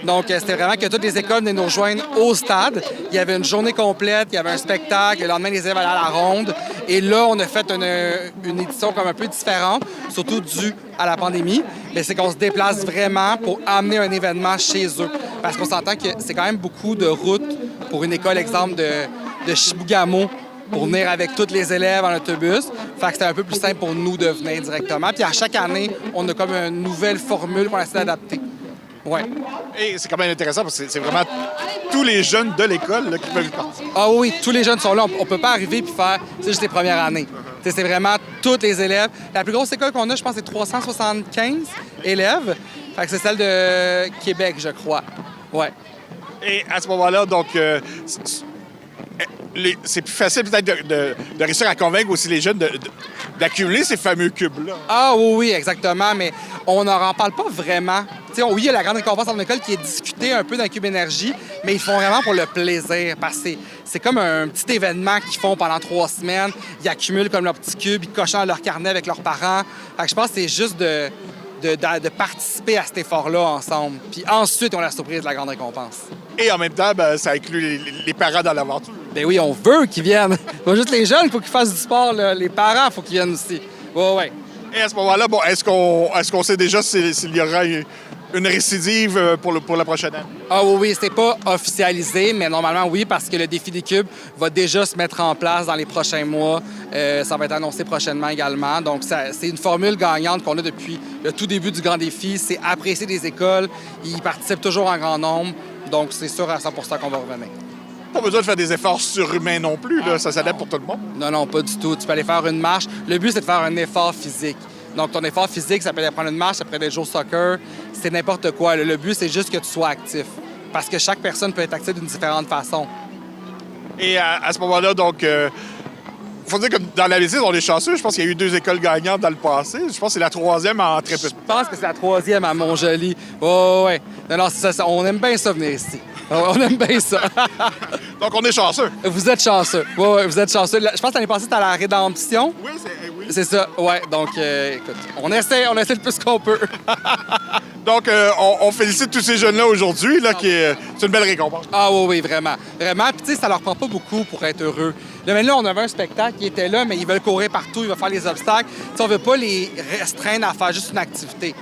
Donc, c'était vraiment que toutes les écoles venaient nous rejoindre au stade. Il y avait une journée complète, il y avait un spectacle. Le lendemain, les élèves allaient à la ronde. Et là, on a fait une édition comme un peu différente, surtout due à la pandémie. Mais c'est qu'on se déplace vraiment pour amener un événement chez eux. Parce qu'on s'entend que c'est quand même beaucoup de routes pour une école, exemple, de Chibougamau, pour venir avec tous les élèves en autobus. Fait que c'était un peu plus simple pour nous de venir directement. Puis à chaque année, on a comme une nouvelle formule qu'on essaie d'adapter. Ouais. Et c'est quand même intéressant parce que c'est vraiment tous les jeunes de l'école qui peuvent y participer. Ah oui, tous les jeunes sont là. On peut pas arriver puis faire, c'est juste les premières années. C'est vraiment tous les élèves. La plus grosse école qu'on a, je pense, c'est 375 élèves. Fait que c'est celle de Québec, je crois. Ouais. Et à ce moment-là, donc, c'est plus facile peut-être de réussir à convaincre aussi les jeunes d'accumuler ces fameux cubes-là. Ah oui, exactement, mais on n'en parle pas vraiment. Oui, il y a la grande récompense en école qui est discutée un peu dans Cube Énergie, mais ils font vraiment pour le plaisir, parce que c'est comme un petit événement qu'ils font pendant 3 semaines. Ils accumulent comme leur petit cube, ils cochent dans leur carnet avec leurs parents. Fait que je pense que c'est juste de participer à cet effort-là ensemble. Puis ensuite, on a la surprise de la grande récompense. Et en même temps, ça inclut les parents dans l'aventure. Ben oui, on veut qu'ils viennent. Pas juste les jeunes, il faut qu'ils fassent du sport. Là. Les parents, il faut qu'ils viennent aussi. Ouais. Et à ce moment-là, est-ce qu'on sait déjà s'il y aura une récidive pour la prochaine année? Ah oui, c'est pas officialisé, mais normalement oui, parce que le défi des cubes va déjà se mettre en place dans les prochains mois. Ça va être annoncé prochainement également. Donc, c'est une formule gagnante qu'on a depuis le tout début du grand défi. C'est apprécier des écoles. Ils participent toujours en grand nombre. Donc, c'est sûr à 100% qu'on va revenir. Pas besoin de faire des efforts surhumains non plus, là. Ça s'adapte pour tout le monde. Non, pas du tout. Tu peux aller faire une marche. Le but, c'est de faire un effort physique. Donc, ton effort physique, ça peut être prendre une marche, ça peut être jouer au soccer, c'est n'importe quoi. Le but, c'est juste que tu sois actif. Parce que chaque personne peut être active d'une différente façon. Et à ce moment-là, donc, faut dire que dans la médecine, on est chanceux. Je pense qu'il y a eu 2 écoles gagnantes dans le passé. Je pense que c'est la 3e en très peu de temps. Je pense que c'est la 3e à Montjoly. Ouais. Non, c'est ça, on aime bien ça venir ici. On aime bien ça. Donc, on est chanceux. Vous êtes chanceux. Oui, vous êtes chanceux. Je pense que l'année passée, c'était à la Rédemption. Oui. C'est ça, ouais. Donc, écoute, on essaie le plus qu'on peut. Donc, on félicite tous ces jeunes-là aujourd'hui, là, c'est une belle récompense. Ah oui, vraiment. Vraiment. Puis, tu sais, ça leur prend pas beaucoup pour être heureux. Là, mais là, on avait un spectacle qui était là, mais ils veulent courir partout, ils veulent faire les obstacles. Tu sais, on veut pas les restreindre à faire juste une activité.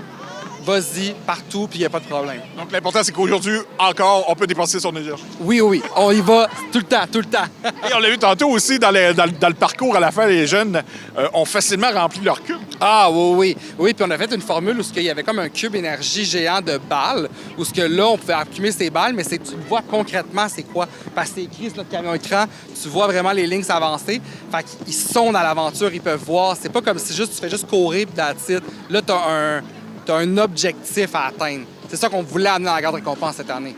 Vas-y, partout, puis il n'y a pas de problème. Donc, l'important, c'est qu'aujourd'hui, encore, on peut dépenser son énergie. Oui, on y va tout le temps. Et on l'a vu tantôt aussi, dans le parcours, à la fin, les jeunes ont facilement rempli leur cube. Ah oui. Oui, puis on a fait une formule où il y avait comme un cube énergie géant de balles, où là, on pouvait accumuler ces balles, mais tu le vois concrètement, c'est quoi? Parce que c'est écrit sur notre camion écran, tu vois vraiment les lignes s'avancer. Fait qu'ils sont dans l'aventure, ils peuvent voir. C'est pas comme si tu fais juste courir, puis that's it. Là, t'as un objectif à atteindre. C'est ça qu'on voulait amener dans la garde récompense cette année.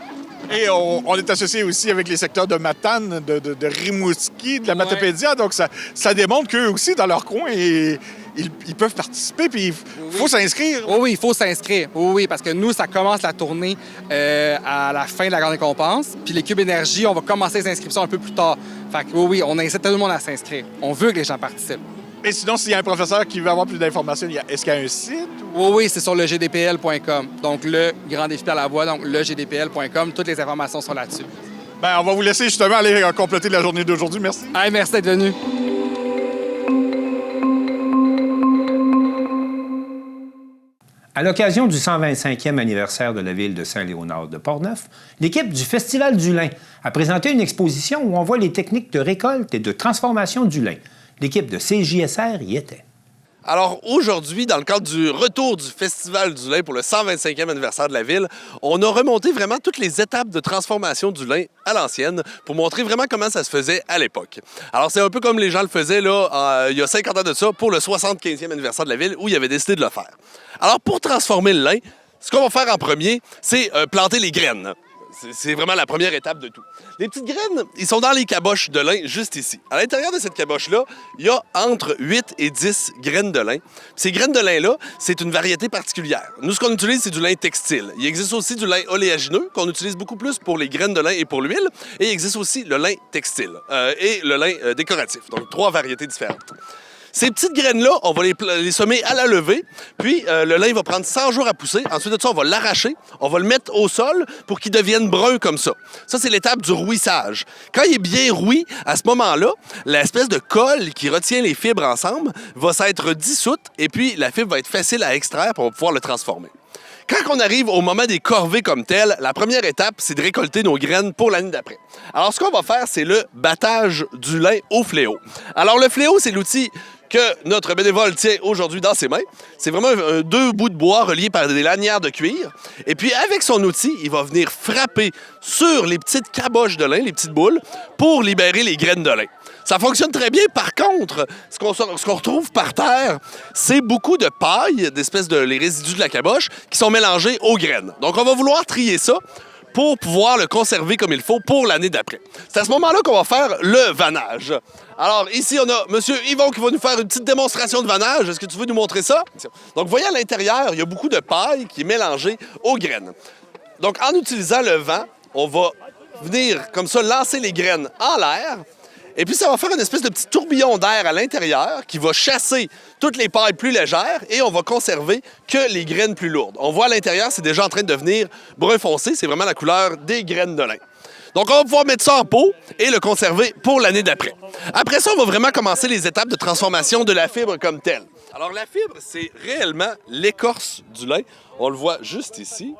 Et on est associé aussi avec les secteurs de Matane, de Rimouski, de la Matapédia. Donc, ça démontre qu'eux aussi, dans leur coin, ils peuvent participer, puis il faut s'inscrire. Oui, il faut s'inscrire. Oui, parce que nous, ça commence la tournée à la fin de la grande récompense. Puis les cubes énergie, on va commencer les inscriptions un peu plus tard. Fait que oui, on incite tout le monde à s'inscrire. On veut que les gens participent. Et sinon, s'il y a un professeur qui veut avoir plus d'informations, est-ce qu'il y a un site? Oui, c'est sur le gdpl.com. Donc, le Grand Défi Pierre Lavoie, donc le gdpl.com. Toutes les informations sont là-dessus. Bien, on va vous laisser justement aller compléter la journée d'aujourd'hui. Merci. Hey, merci d'être venu. À l'occasion du 125e anniversaire de la ville de Saint-Léonard de Portneuf, l'équipe du Festival du lin a présenté une exposition où on voit les techniques de récolte et de transformation du lin. L'équipe de CJSR y était. Alors aujourd'hui, dans le cadre du retour du Festival du lin pour le 125e anniversaire de la ville, on a remonté vraiment toutes les étapes de transformation du lin à l'ancienne pour montrer vraiment comment ça se faisait à l'époque. Alors c'est un peu comme les gens le faisaient là, il y a 50 ans de ça pour le 75e anniversaire de la ville où ils avaient décidé de le faire. Alors pour transformer le lin, ce qu'on va faire en premier, c'est planter les graines. C'est vraiment la première étape de tout. Les petites graines, ils sont dans les caboches de lin juste ici. À l'intérieur de cette caboche-là, il y a entre 8 et 10 graines de lin. Ces graines de lin-là, c'est une variété particulière. Nous, ce qu'on utilise, c'est du lin textile. Il existe aussi du lin oléagineux, qu'on utilise beaucoup plus pour les graines de lin et pour l'huile. Et il existe aussi le lin textile et le lin décoratif. Donc, 3 variétés différentes. Ces petites graines-là, on va les semer à la levée, puis le lin va prendre 100 jours à pousser. Ensuite de ça, on va l'arracher, on va le mettre au sol pour qu'il devienne brun comme ça. Ça, c'est l'étape du rouissage. Quand il est bien rouillé, à ce moment-là, l'espèce de colle qui retient les fibres ensemble va s'être dissoute et puis la fibre va être facile à extraire pour pouvoir le transformer. Quand on arrive au moment des corvées comme telles, la première étape, c'est de récolter nos graines pour l'année d'après. Alors, ce qu'on va faire, c'est le battage du lin au fléau. Alors, le fléau, c'est l'outil que notre bénévole tient aujourd'hui dans ses mains. C'est vraiment 2 bouts de bois reliés par des lanières de cuir. Et puis, avec son outil, il va venir frapper sur les petites caboches de lin, les petites boules, pour libérer les graines de lin. Ça fonctionne très bien. Par contre, ce qu'on retrouve par terre, c'est beaucoup de paille, d'espèces de les résidus de la caboche, qui sont mélangés aux graines. Donc, on va vouloir trier ça pour pouvoir le conserver comme il faut pour l'année d'après. C'est à ce moment-là qu'on va faire le vannage. Alors, ici, on a M. Yvon qui va nous faire une petite démonstration de vannage. Est-ce que tu veux nous montrer ça? Donc, vous voyez à l'intérieur, il y a beaucoup de paille qui est mélangée aux graines. Donc, en utilisant le vent, on va venir, comme ça, lancer les graines en l'air. Et puis, ça va faire une espèce de petit tourbillon d'air à l'intérieur qui va chasser toutes les pailles plus légères et on va conserver que les graines plus lourdes. On voit à l'intérieur, c'est déjà en train de devenir brun foncé. C'est vraiment la couleur des graines de lin. Donc, on va pouvoir mettre ça en pot et le conserver pour l'année d'après. Après ça, on va vraiment commencer les étapes de transformation de la fibre comme telle. Alors, la fibre, c'est réellement l'écorce du lin. On le voit juste ici.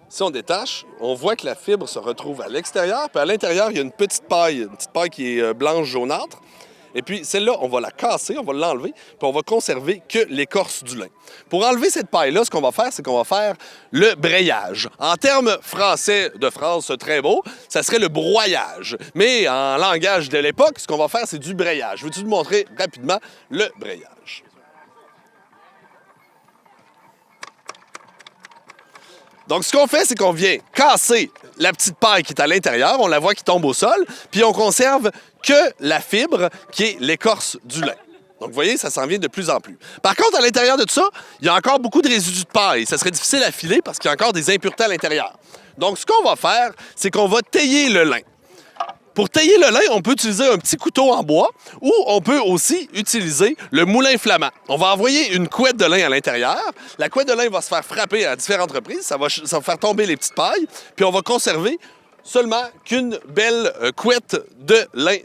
Si on détache, on voit que la fibre se retrouve à l'extérieur, puis à l'intérieur, il y a une petite paille qui est blanche jaunâtre. Et puis, celle-là, on va la casser, on va l'enlever, puis on va conserver que l'écorce du lin. Pour enlever cette paille-là, ce qu'on va faire, c'est qu'on va faire le brayage. En termes français de France très beau, ça serait le broyage. Mais en langage de l'époque, ce qu'on va faire, c'est du brayage. Veux-tu te montrer rapidement le brayage? Donc, ce qu'on fait, c'est qu'on vient casser la petite paille qui est à l'intérieur, on la voit qui tombe au sol, puis on conserve que la fibre qui est l'écorce du lin. Donc, vous voyez, ça s'en vient de plus en plus. Par contre, à l'intérieur de tout ça, il y a encore beaucoup de résidus de paille. Ça serait difficile à filer parce qu'il y a encore des impuretés à l'intérieur. Donc, ce qu'on va faire, c'est qu'on va tailler le lin. Pour tailler le lin, on peut utiliser un petit couteau en bois ou on peut aussi utiliser le moulin flamand. On va envoyer une couette de lin à l'intérieur. La couette de lin va se faire frapper à différentes reprises. Ça va faire tomber les petites pailles. Puis on va conserver seulement qu'une belle couette de lin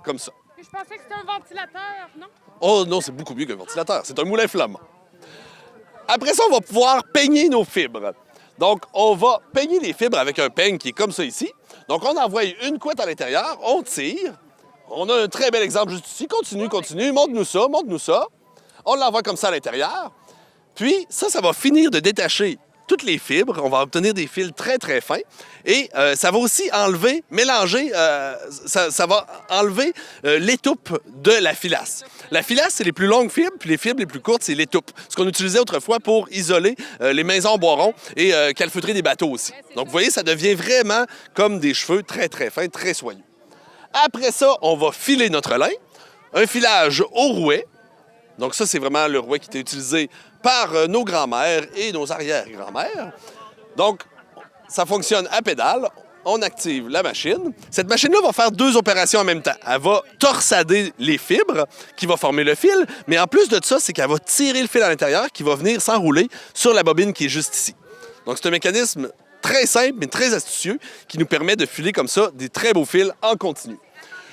comme ça. Je pensais que c'était un ventilateur, non? Oh non, c'est beaucoup mieux qu'un ventilateur. C'est un moulin flamand. Après ça, on va pouvoir peigner nos fibres. Donc, on va peigner les fibres avec un peigne qui est comme ça ici. Donc, on envoie une couette à l'intérieur, on tire. On a un très bel exemple juste ici. Continue, continue. Montre-nous ça, montre-nous ça. On l'envoie comme ça à l'intérieur. Puis, ça va finir de détacher toutes les fibres. On va obtenir des fils très, très fins. Et ça va aussi enlever, mélanger, ça va enlever l'étoupe de la filasse. La filasse, c'est les plus longues fibres, puis les fibres les plus courtes, c'est l'étoupe. Ce qu'on utilisait autrefois pour isoler les maisons en bois rond et calfeutrer des bateaux aussi. Donc, vous voyez, ça devient vraiment comme des cheveux très, très fins, très soyeux. Après ça, on va filer notre lin. Un filage au rouet. Donc, ça, c'est vraiment le rouet qui était utilisé par nos grands-mères et nos arrière-grands-mères. Donc, ça fonctionne à pédale. On active la machine. Cette machine-là va faire deux opérations en même temps. Elle va torsader les fibres qui vont former le fil, mais en plus de ça, c'est qu'elle va tirer le fil à l'intérieur qui va venir s'enrouler sur la bobine qui est juste ici. Donc, c'est un mécanisme très simple, mais très astucieux, qui nous permet de filer comme ça des très beaux fils en continu.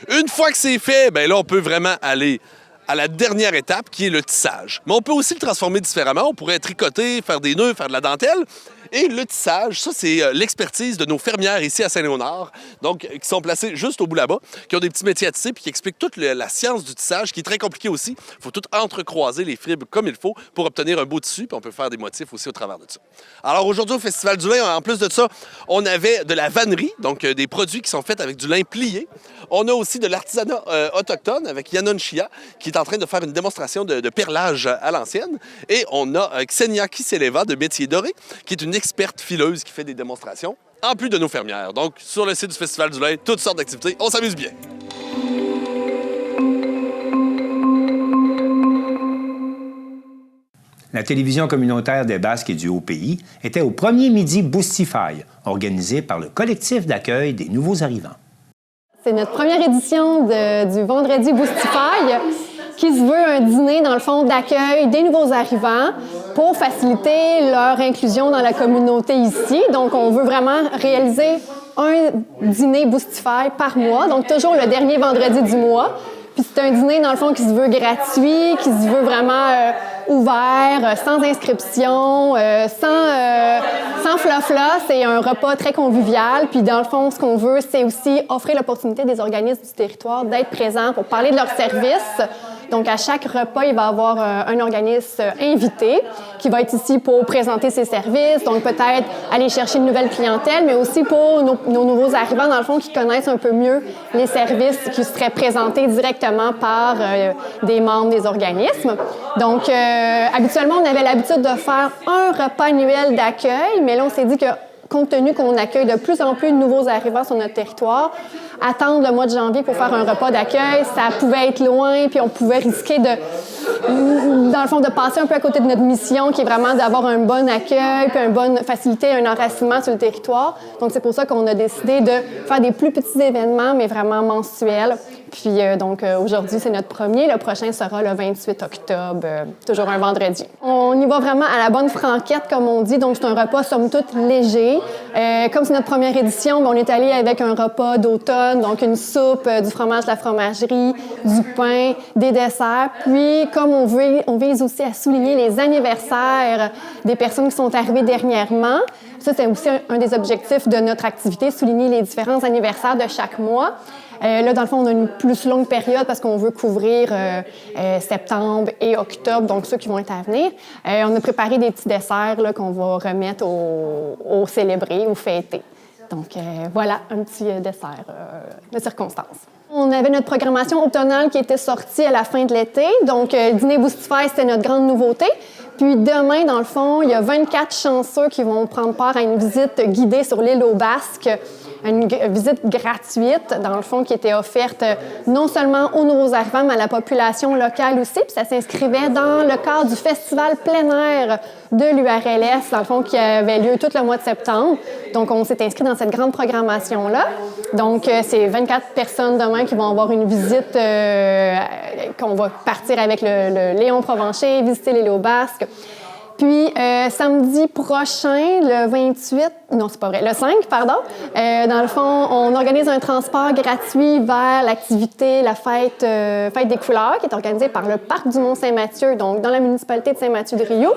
Une fois que c'est fait, bien là, on peut vraiment aller à la dernière étape, qui est le tissage. Mais on peut aussi le transformer différemment. On pourrait tricoter, faire des nœuds, faire de la dentelle. Et le tissage, ça, c'est l'expertise de nos fermières ici à Saint-Léonard, donc qui sont placées juste au bout là-bas, qui ont des petits métiers à tisser puis qui expliquent toute la science du tissage, qui est très compliqué aussi. Il faut tout entrecroiser les fibres comme il faut pour obtenir un beau tissu, puis on peut faire des motifs aussi au travers de ça. Alors aujourd'hui, au Festival du lin, en plus de ça, on avait de la vannerie, donc des produits qui sont faits avec du lin plié. On a aussi de l'artisanat autochtone avec Yanon Chia, qui est en train de faire une démonstration de perlage à l'ancienne. Et on a Xenia Kiseleva de Métier Doré, qui est une experte fileuse qui fait des démonstrations, en plus de nos fermières. Donc, sur le site du Festival du lin, toutes sortes d'activités. On s'amuse bien. La télévision communautaire des Basques et du Haut-Pays était au premier midi Boostify, organisé par le collectif d'accueil des nouveaux arrivants. C'est notre première édition du Vendredi Boostify, qui se veut un dîner, dans le fond, d'accueil des nouveaux arrivants pour faciliter leur inclusion dans la communauté ici. Donc, on veut vraiment réaliser un dîner Boostify par mois, donc toujours le dernier vendredi du mois. Puis c'est un dîner, dans le fond, qui se veut gratuit, qui se veut vraiment ouvert, sans inscription, sans flafla. C'est un repas très convivial. Puis dans le fond, ce qu'on veut, c'est aussi offrir l'opportunité des organismes du territoire d'être présents pour parler de leurs services. Donc, à chaque repas, il va y avoir un organisme invité qui va être ici pour présenter ses services, donc peut-être aller chercher une nouvelle clientèle, mais aussi pour nos nouveaux arrivants, dans le fond, qui connaissent un peu mieux les services qui seraient présentés directement par des membres des organismes. Donc, habituellement, on avait l'habitude de faire un repas annuel d'accueil, mais là, on s'est dit que compte tenu qu'on accueille de plus en plus de nouveaux arrivants sur notre territoire, attendre le mois de janvier pour faire un repas d'accueil, ça pouvait être loin, puis on pouvait risquer dans le fond, de passer un peu à côté de notre mission, qui est vraiment d'avoir un bon accueil, puis faciliter un enracinement sur le territoire. Donc, c'est pour ça qu'on a décidé de faire des plus petits événements, mais vraiment mensuels. Puis, aujourd'hui, c'est notre premier. Le prochain sera le 28 octobre, toujours un vendredi. On y va vraiment à la bonne franquette, comme on dit. Donc, c'est un repas, somme toute, léger. Comme c'est notre première édition, on est allé avec un repas d'automne, donc une soupe, du fromage de la fromagerie, du pain, des desserts. Puis, comme on vise aussi à souligner les anniversaires des personnes qui sont arrivées dernièrement. Ça, c'est aussi un des objectifs de notre activité, souligner les différents anniversaires de chaque mois. Là, dans le fond, on a une plus longue période parce qu'on veut couvrir septembre et octobre, donc ceux qui vont être à venir. On a préparé des petits desserts là, qu'on va remettre aux célébrés, aux fêtés. Donc, voilà un petit dessert de circonstance. On avait notre programmation automnale qui était sortie à la fin de l'été. Donc, Dîner Boostify, c'était notre grande nouveauté. Puis demain, dans le fond, il y a 24 chanceux qui vont prendre part à une visite guidée sur l'île aux Basques. Une visite gratuite, dans le fond, qui était offerte non seulement aux nouveaux arrivants, mais à la population locale aussi. Puis ça s'inscrivait dans le cadre du festival plein air de l'URLS, dans le fond, qui avait lieu tout le mois de septembre. Donc, on s'est inscrit dans cette grande programmation-là. Donc, c'est 24 personnes demain qui vont avoir une visite, qu'on va partir avec le Léon Provencher, visiter l'île aux Basques. Puis, samedi prochain, le 28, non, c'est pas vrai, le 5, pardon, dans le fond, on organise un transport gratuit vers l'activité, la fête des couleurs, qui est organisée par le Parc du Mont-Saint-Mathieu, donc dans la municipalité de Saint-Mathieu-de-Rio.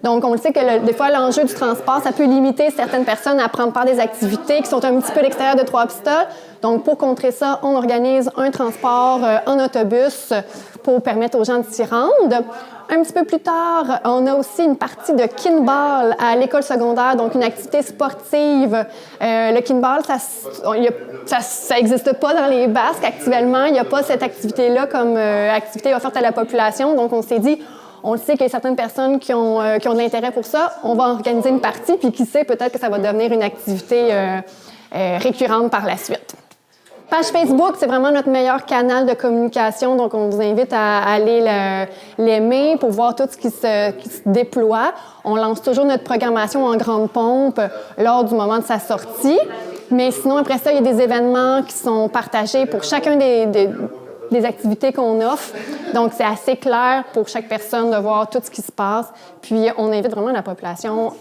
Donc, on le sait que des fois, l'enjeu du transport, ça peut limiter certaines personnes à prendre part des activités qui sont un petit peu à l'extérieur de Trois-Pistoles. Donc, pour contrer ça, on organise un transport en autobus pour permettre aux gens de s'y rendre. Un petit peu plus tard, on a aussi une partie de kinball à l'école secondaire, donc une activité sportive. Le kinball, ça n'existe pas dans les Basques actuellement. Il n'y a pas cette activité-là comme activité offerte à la population. Donc, on s'est dit, on le sait qu'il y a certaines personnes qui ont de l'intérêt pour ça. On va organiser une partie, puis qui sait, peut-être que ça va devenir une activité récurrente par la suite. Page Facebook, c'est vraiment notre meilleur canal de communication, donc on vous invite à aller l'aimer pour voir tout ce qui se déploie. On lance toujours notre programmation en grande pompe lors du moment de sa sortie, mais sinon, après ça, il y a des événements qui sont partagés pour chacun des activités qu'on offre. Donc, c'est assez clair pour chaque personne de voir tout ce qui se passe. Puis, on invite vraiment la population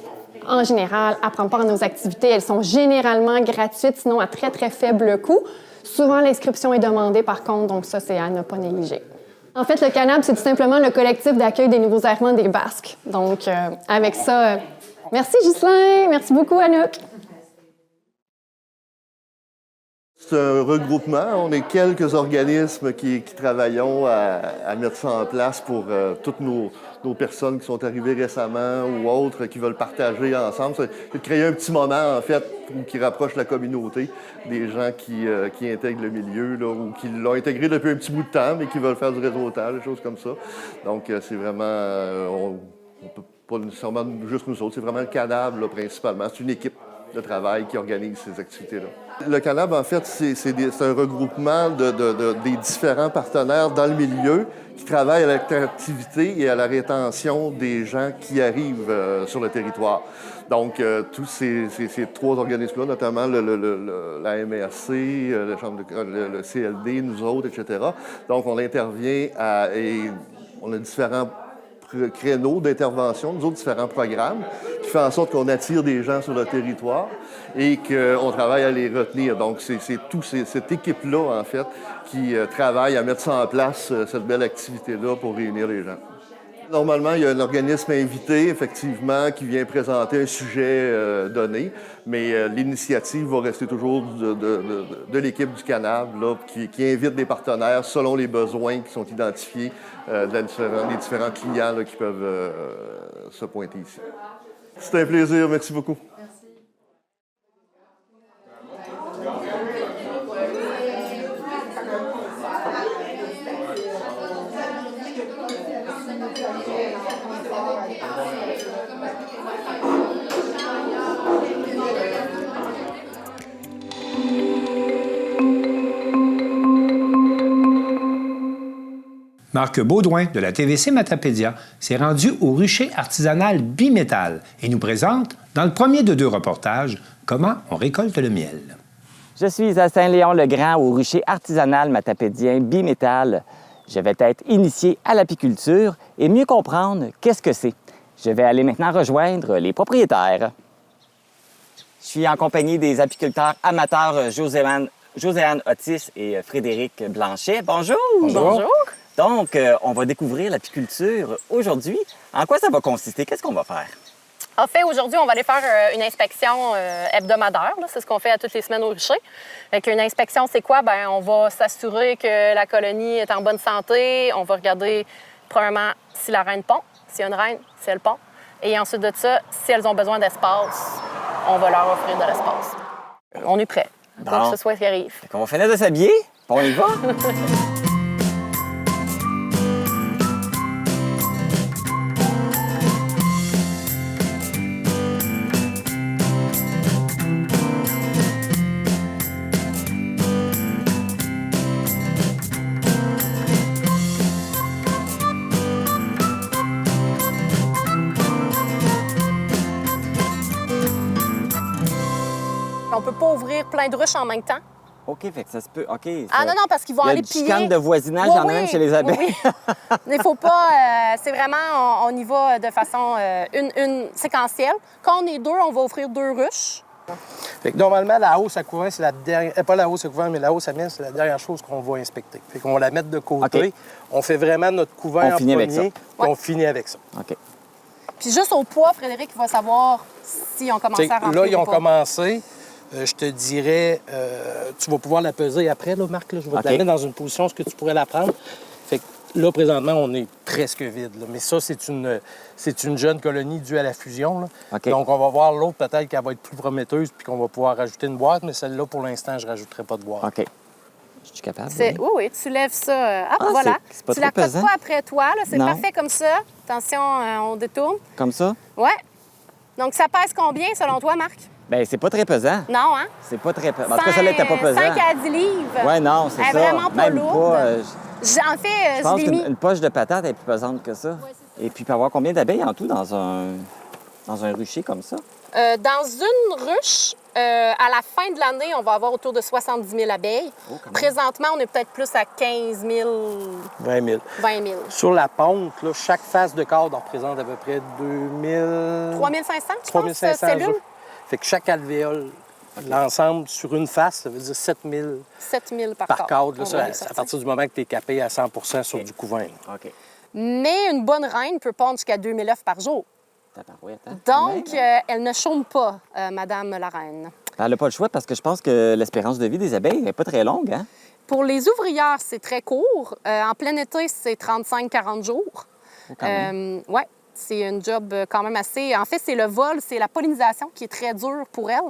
en général à prendre part à nos activités. Elles sont généralement gratuites, sinon à très, très faible coût. Souvent, l'inscription est demandée, par contre, donc ça, c'est à ne pas négliger. En fait, le CANAB, c'est tout simplement le collectif d'accueil des nouveaux arrivants des Basques. Donc, avec ça, merci Ghislain, merci beaucoup Anouk. C'est un regroupement. On est quelques organismes qui travaillons à mettre ça en place pour toutes nos personnes qui sont arrivées récemment ou autres qui veulent partager ensemble. C'est de créer un petit moment, en fait, qui rapproche la communauté, des gens qui intègrent le milieu là, ou qui l'ont intégré depuis un petit bout de temps, mais qui veulent faire du réseautage, des choses comme ça. Donc, c'est vraiment... on peut pas nécessairement juste nous autres, c'est vraiment le CANAB, là, principalement. C'est une équipe de travail qui organise ces activités-là. Le CANAB, en fait, c'est un regroupement des différents partenaires dans le milieu qui travaillent à l'attractivité et à la rétention des gens qui arrivent sur le territoire. Donc, tous ces trois organismes-là, notamment la MRC, le CLD, nous autres, etc. Donc, on intervient et on a différents créneaux d'intervention, nous autres différents programmes, qui fait en sorte qu'on attire des gens sur le territoire et qu'on travaille à les retenir. Donc, c'est toute cette équipe-là, en fait, qui travaille à mettre ça en place, cette belle activité-là, pour réunir les gens. Normalement, il y a un organisme invité, effectivement, qui vient présenter un sujet donné, mais l'initiative va rester toujours de l'équipe du CANAB, là, qui invite des partenaires selon les besoins qui sont identifiés des différents clients là, qui peuvent se pointer ici. C'est un plaisir, merci beaucoup. Marc Baudouin de la TVC Matapédia s'est rendu au rucher artisanal Bimétal et nous présente, dans le premier de 2 reportages, comment on récolte le miel. Je suis à Saint-Léon-le-Grand au rucher artisanal matapédien Bimétal. Je vais être initié à l'apiculture et mieux comprendre qu'est-ce que c'est. Je vais aller maintenant rejoindre les propriétaires. Je suis en compagnie des apiculteurs amateurs Joséanne Otis et Frédéric Blanchet. Bonjour! Bonjour! Donc, on va découvrir l'apiculture aujourd'hui. En quoi ça va consister? Qu'est-ce qu'on va faire? En fait, aujourd'hui, on va aller faire une inspection hebdomadaire. C'est ce qu'on fait à toutes les semaines au rucher. Une inspection, c'est quoi? Bien, on va s'assurer que la colonie est en bonne santé. On va regarder, premièrement, si la reine pond. S'il y a une reine, si elle pond. Et ensuite de ça, si elles ont besoin d'espace, on va leur offrir de l'espace. On est prêt. Quoi que ce soit qui arrive. On va finir de s'habiller, On y va? On peut pas ouvrir plein de ruches en même temps. OK, fait que ça se peut. OK. Ah non, parce qu'ils vont aller piller. Il y a du calme de voisinage, il y en a même chez les abeilles. Oui. Il faut pas... c'est vraiment, on y va de façon une séquentielle. Quand on est deux, on va offrir 2 ruches. Fait que normalement, la hausse à couvain, c'est la dernière... pas la hausse à couvain, mais la hausse à miel, c'est la dernière chose qu'on va inspecter. Fait qu'on va la mettre de côté. Okay. On fait vraiment notre couvain en premier, avec ça. puis on finit avec ça. OK. Puis juste au poids, Frédéric va savoir si on commence à remplir là, ils ont ou pas. commencé. Je te dirais, tu vas pouvoir la peser après, là, Marc. Là, je vais te la mettre dans une position où tu pourrais la prendre. Fait que là, présentement, on est presque vide. Là. Mais ça, c'est une jeune colonie due à la fusion. Là. Okay. Donc, on va voir l'autre, peut-être qu'elle va être plus prometteuse puis qu'on va pouvoir rajouter une boîte. Mais celle-là, pour l'instant, je ne rajouterai pas de boîte. OK. Je suis capable? Oui, tu lèves ça. Voilà. C'est pas tu la trop cotes pesant. pas après toi. Là. C'est Non. parfait comme ça. Attention, on détourne. Comme ça? Ouais. Donc, ça pèse combien, selon toi, Marc? Bien, c'est pas très pesant. Non, hein? C'est pas très pesant. En tout cas, celle-là n'était pas pesant. 5 à 10 livres. Oui, non, c'est ça. Elle est vraiment pas Même lourde. Pas, En fait, je pense l'ai mis. qu'une poche de patate est plus pesante que ça. Et puis, il peut y avoir combien d'abeilles en tout dans un rucher comme ça? Dans une ruche, à la fin de l'année, on va avoir autour de 70 000 abeilles. Présentement, on est peut-être plus à 15 000... 20 000. 20 000. Sur la ponte, là, chaque face de cadre représente à peu près 2 000... 3 500, tu 3 penses, 500 cellules? œufs. Fait que chaque alvéole, l'ensemble sur une face, ça veut dire 7 000 7 000 par cadre. Là, On ça, va les à sortir. partir du moment que tu es capé à 100 sur du couvain. là. OK. Mais une bonne reine peut pondre jusqu'à 2 000 œufs par jour. Donc, elle ne chôme pas, Madame la reine. Elle n'a pas le choix parce que je pense que l'espérance de vie des abeilles n'est pas très longue, hein? Pour les ouvrières, c'est très court. En plein été, c'est 35-40 jours. Oui, c'est un job quand même assez... En fait, c'est le vol, c'est la pollinisation qui est très dure pour elles,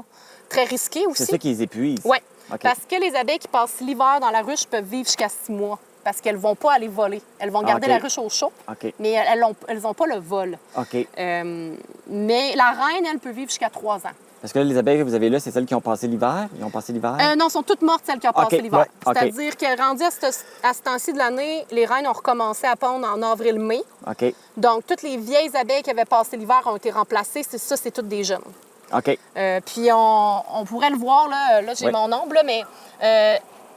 très risquée aussi. C'est ça qui les épuise? Oui, OK. parce que les abeilles qui passent l'hiver dans la ruche peuvent vivre jusqu'à 6 mois parce qu'elles ne vont pas aller voler. Elles vont garder OK. la ruche au chaud, OK. mais elles n'ont pas le vol. OK. Mais la reine, elle peut vivre jusqu'à 3 ans. Parce que là, les abeilles que vous avez là, c'est celles qui ont passé l'hiver? Ils ont passé l'hiver? Non, elles sont toutes mortes, celles qui ont passé OK, l'hiver. ouais, OK. C'est-à-dire qu'elles rendues à ce temps-ci de l'année, les reines ont recommencé à pondre en avril-mai. OK. Donc, toutes les vieilles abeilles qui avaient passé l'hiver ont été remplacées. C'est toutes des jeunes. OK. Puis, on pourrait le voir, là, j'ai Oui. mon ombre, là, mais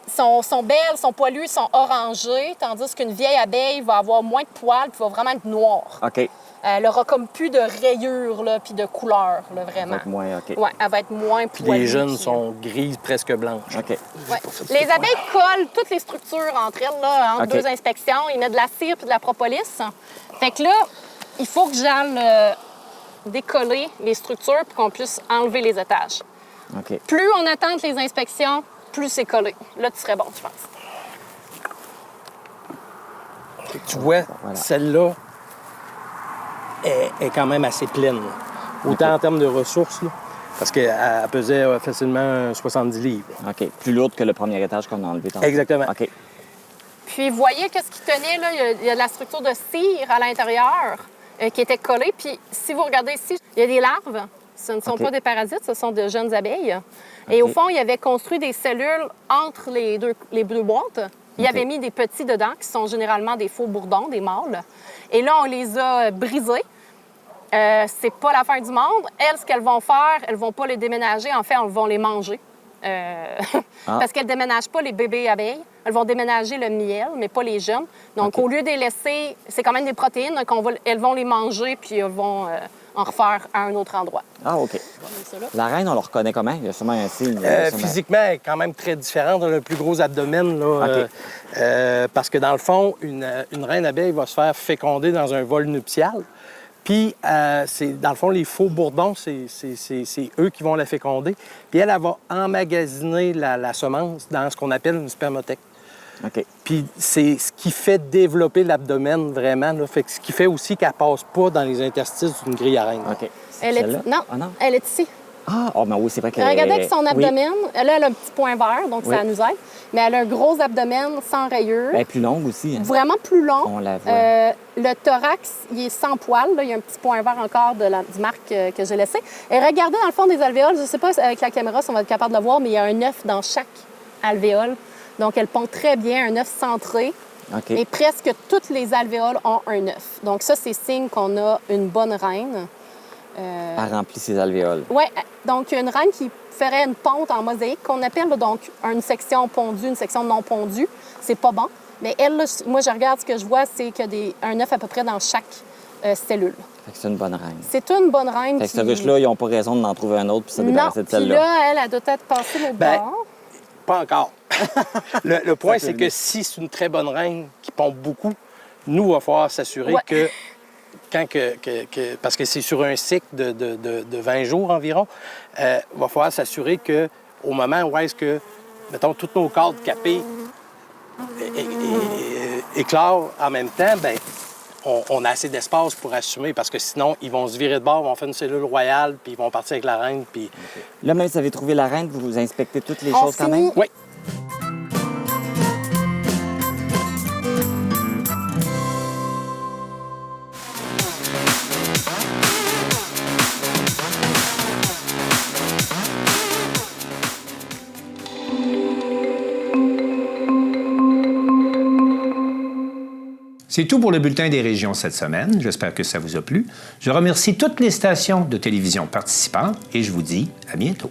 sont belles, sont poilues, sont orangées, tandis qu'une vieille abeille va avoir moins de poils puis va vraiment être noire. OK. Elle aura comme plus de rayures, là, puis de couleurs, là, vraiment. Fait que moins, OK. Ouais, elle va être moins Puis poilue. les jeunes puis- sont grises, presque blanches. OK. Ouais. Les abeilles collent toutes les structures entre elles, là, entre OK. 2 inspections. Ils mettent de la cire puis de la propolis. Fait que là, il faut que j'aille décoller les structures pour qu'on puisse enlever les étages. OK. Plus on attend les inspections, plus c'est collé. Là, tu serais bon, je pense. Fait que tu vois, celle-là est quand même assez pleine. Là. Autant en termes de ressources, là, parce qu'elle pesait facilement 70 livres. OK. Plus lourde que le premier étage qu'on a enlevé tantôt. Exactement. OK. Puis, vous voyez qu'est-ce qui tenait, là? Il y a de la structure de cire à l'intérieur qui était collée. Puis, si vous regardez ici, il y a des larves. Ce ne sont OK. pas des parasites, ce sont de jeunes abeilles. Et au fond, il avait construit des cellules entre les deux boîtes. Il OK. avait mis des petits dedans, qui sont généralement des faux bourdons, des mâles. Et là, on les a brisés. C'est pas la fin du monde. Elles, ce qu'elles vont faire, elles vont pas les déménager. En fait, elles vont les manger. Parce qu'elles ne déménagent pas les bébés abeilles. Elles vont déménager le miel, mais pas les jeunes. Donc, au lieu de les laisser, c'est quand même des protéines. Donc, elles vont les manger, puis elles vont en refaire à un autre endroit. Ah, OK. La reine, on le reconnaît comment? Il y a sûrement un signe. Physiquement, elle est quand même très différente. Elle a un plus gros abdomen. Là, parce que, dans le fond, une reine abeille va se faire féconder dans un vol nuptial. Puis, dans le fond, les faux bourdons, c'est eux qui vont la féconder. Puis, elle va emmagasiner la semence dans ce qu'on appelle une spermothèque. OK. Puis, c'est ce qui fait développer l'abdomen vraiment. Là. Fait que ce qui fait aussi qu'elle passe pas dans les interstices d'une grille à reine. OK. Elle est... Non, elle est ici. Ah, oh, ben oui, c'est vrai que... Regardez avec son abdomen. Oui. Elle a un petit point vert, donc Oui. ça nous aide. Mais elle a un gros abdomen sans rayures. Ben, plus longue aussi. Hein. Vraiment plus long. On la voit. Le thorax, il est sans poils. Là. Il y a un petit point vert encore du marque que j'ai laissé. Et regardez dans le fond des alvéoles. Je ne sais pas avec la caméra si on va être capable de le voir, mais il y a un œuf dans chaque alvéole. Donc, elle pond très bien, un œuf centré. Okay. Et presque toutes les alvéoles ont un œuf. Donc, ça, c'est signe qu'on a une bonne reine. Elle remplit ses alvéoles. Oui, donc une reine qui ferait une ponte en mosaïque qu'on appelle là, donc une section pondue, une section non pondue. C'est pas bon. Mais elle, là, moi, je regarde ce que je vois, c'est qu'il y a un œuf à peu près dans chaque cellule. Fait que c'est une bonne reine. C'est une bonne reine. Fait que cette ruche-là, ils n'ont pas raison d'en trouver un autre puis se débarrasser de puis celle-là. là, elle doit être passée l'autre bord. Pas encore. le point, c'est que si c'est une très bonne reine qui pond beaucoup, nous, il va falloir s'assurer que parce que c'est sur un cycle de 20 jours environ, il va falloir s'assurer qu'au moment où est-ce que, mettons, toutes nos cadres capées éclorent en même temps, bien, on a assez d'espace pour assumer, parce que sinon, ils vont se virer de bord, ils vont faire une cellule royale, puis ils vont partir avec la reine. Puis... Là, même si vous avez trouvé la reine, vous inspectez toutes les choses quand même? Oui. C'est tout pour le Bulletin des régions cette semaine. J'espère que ça vous a plu. Je remercie toutes les stations de télévision participantes et je vous dis à bientôt.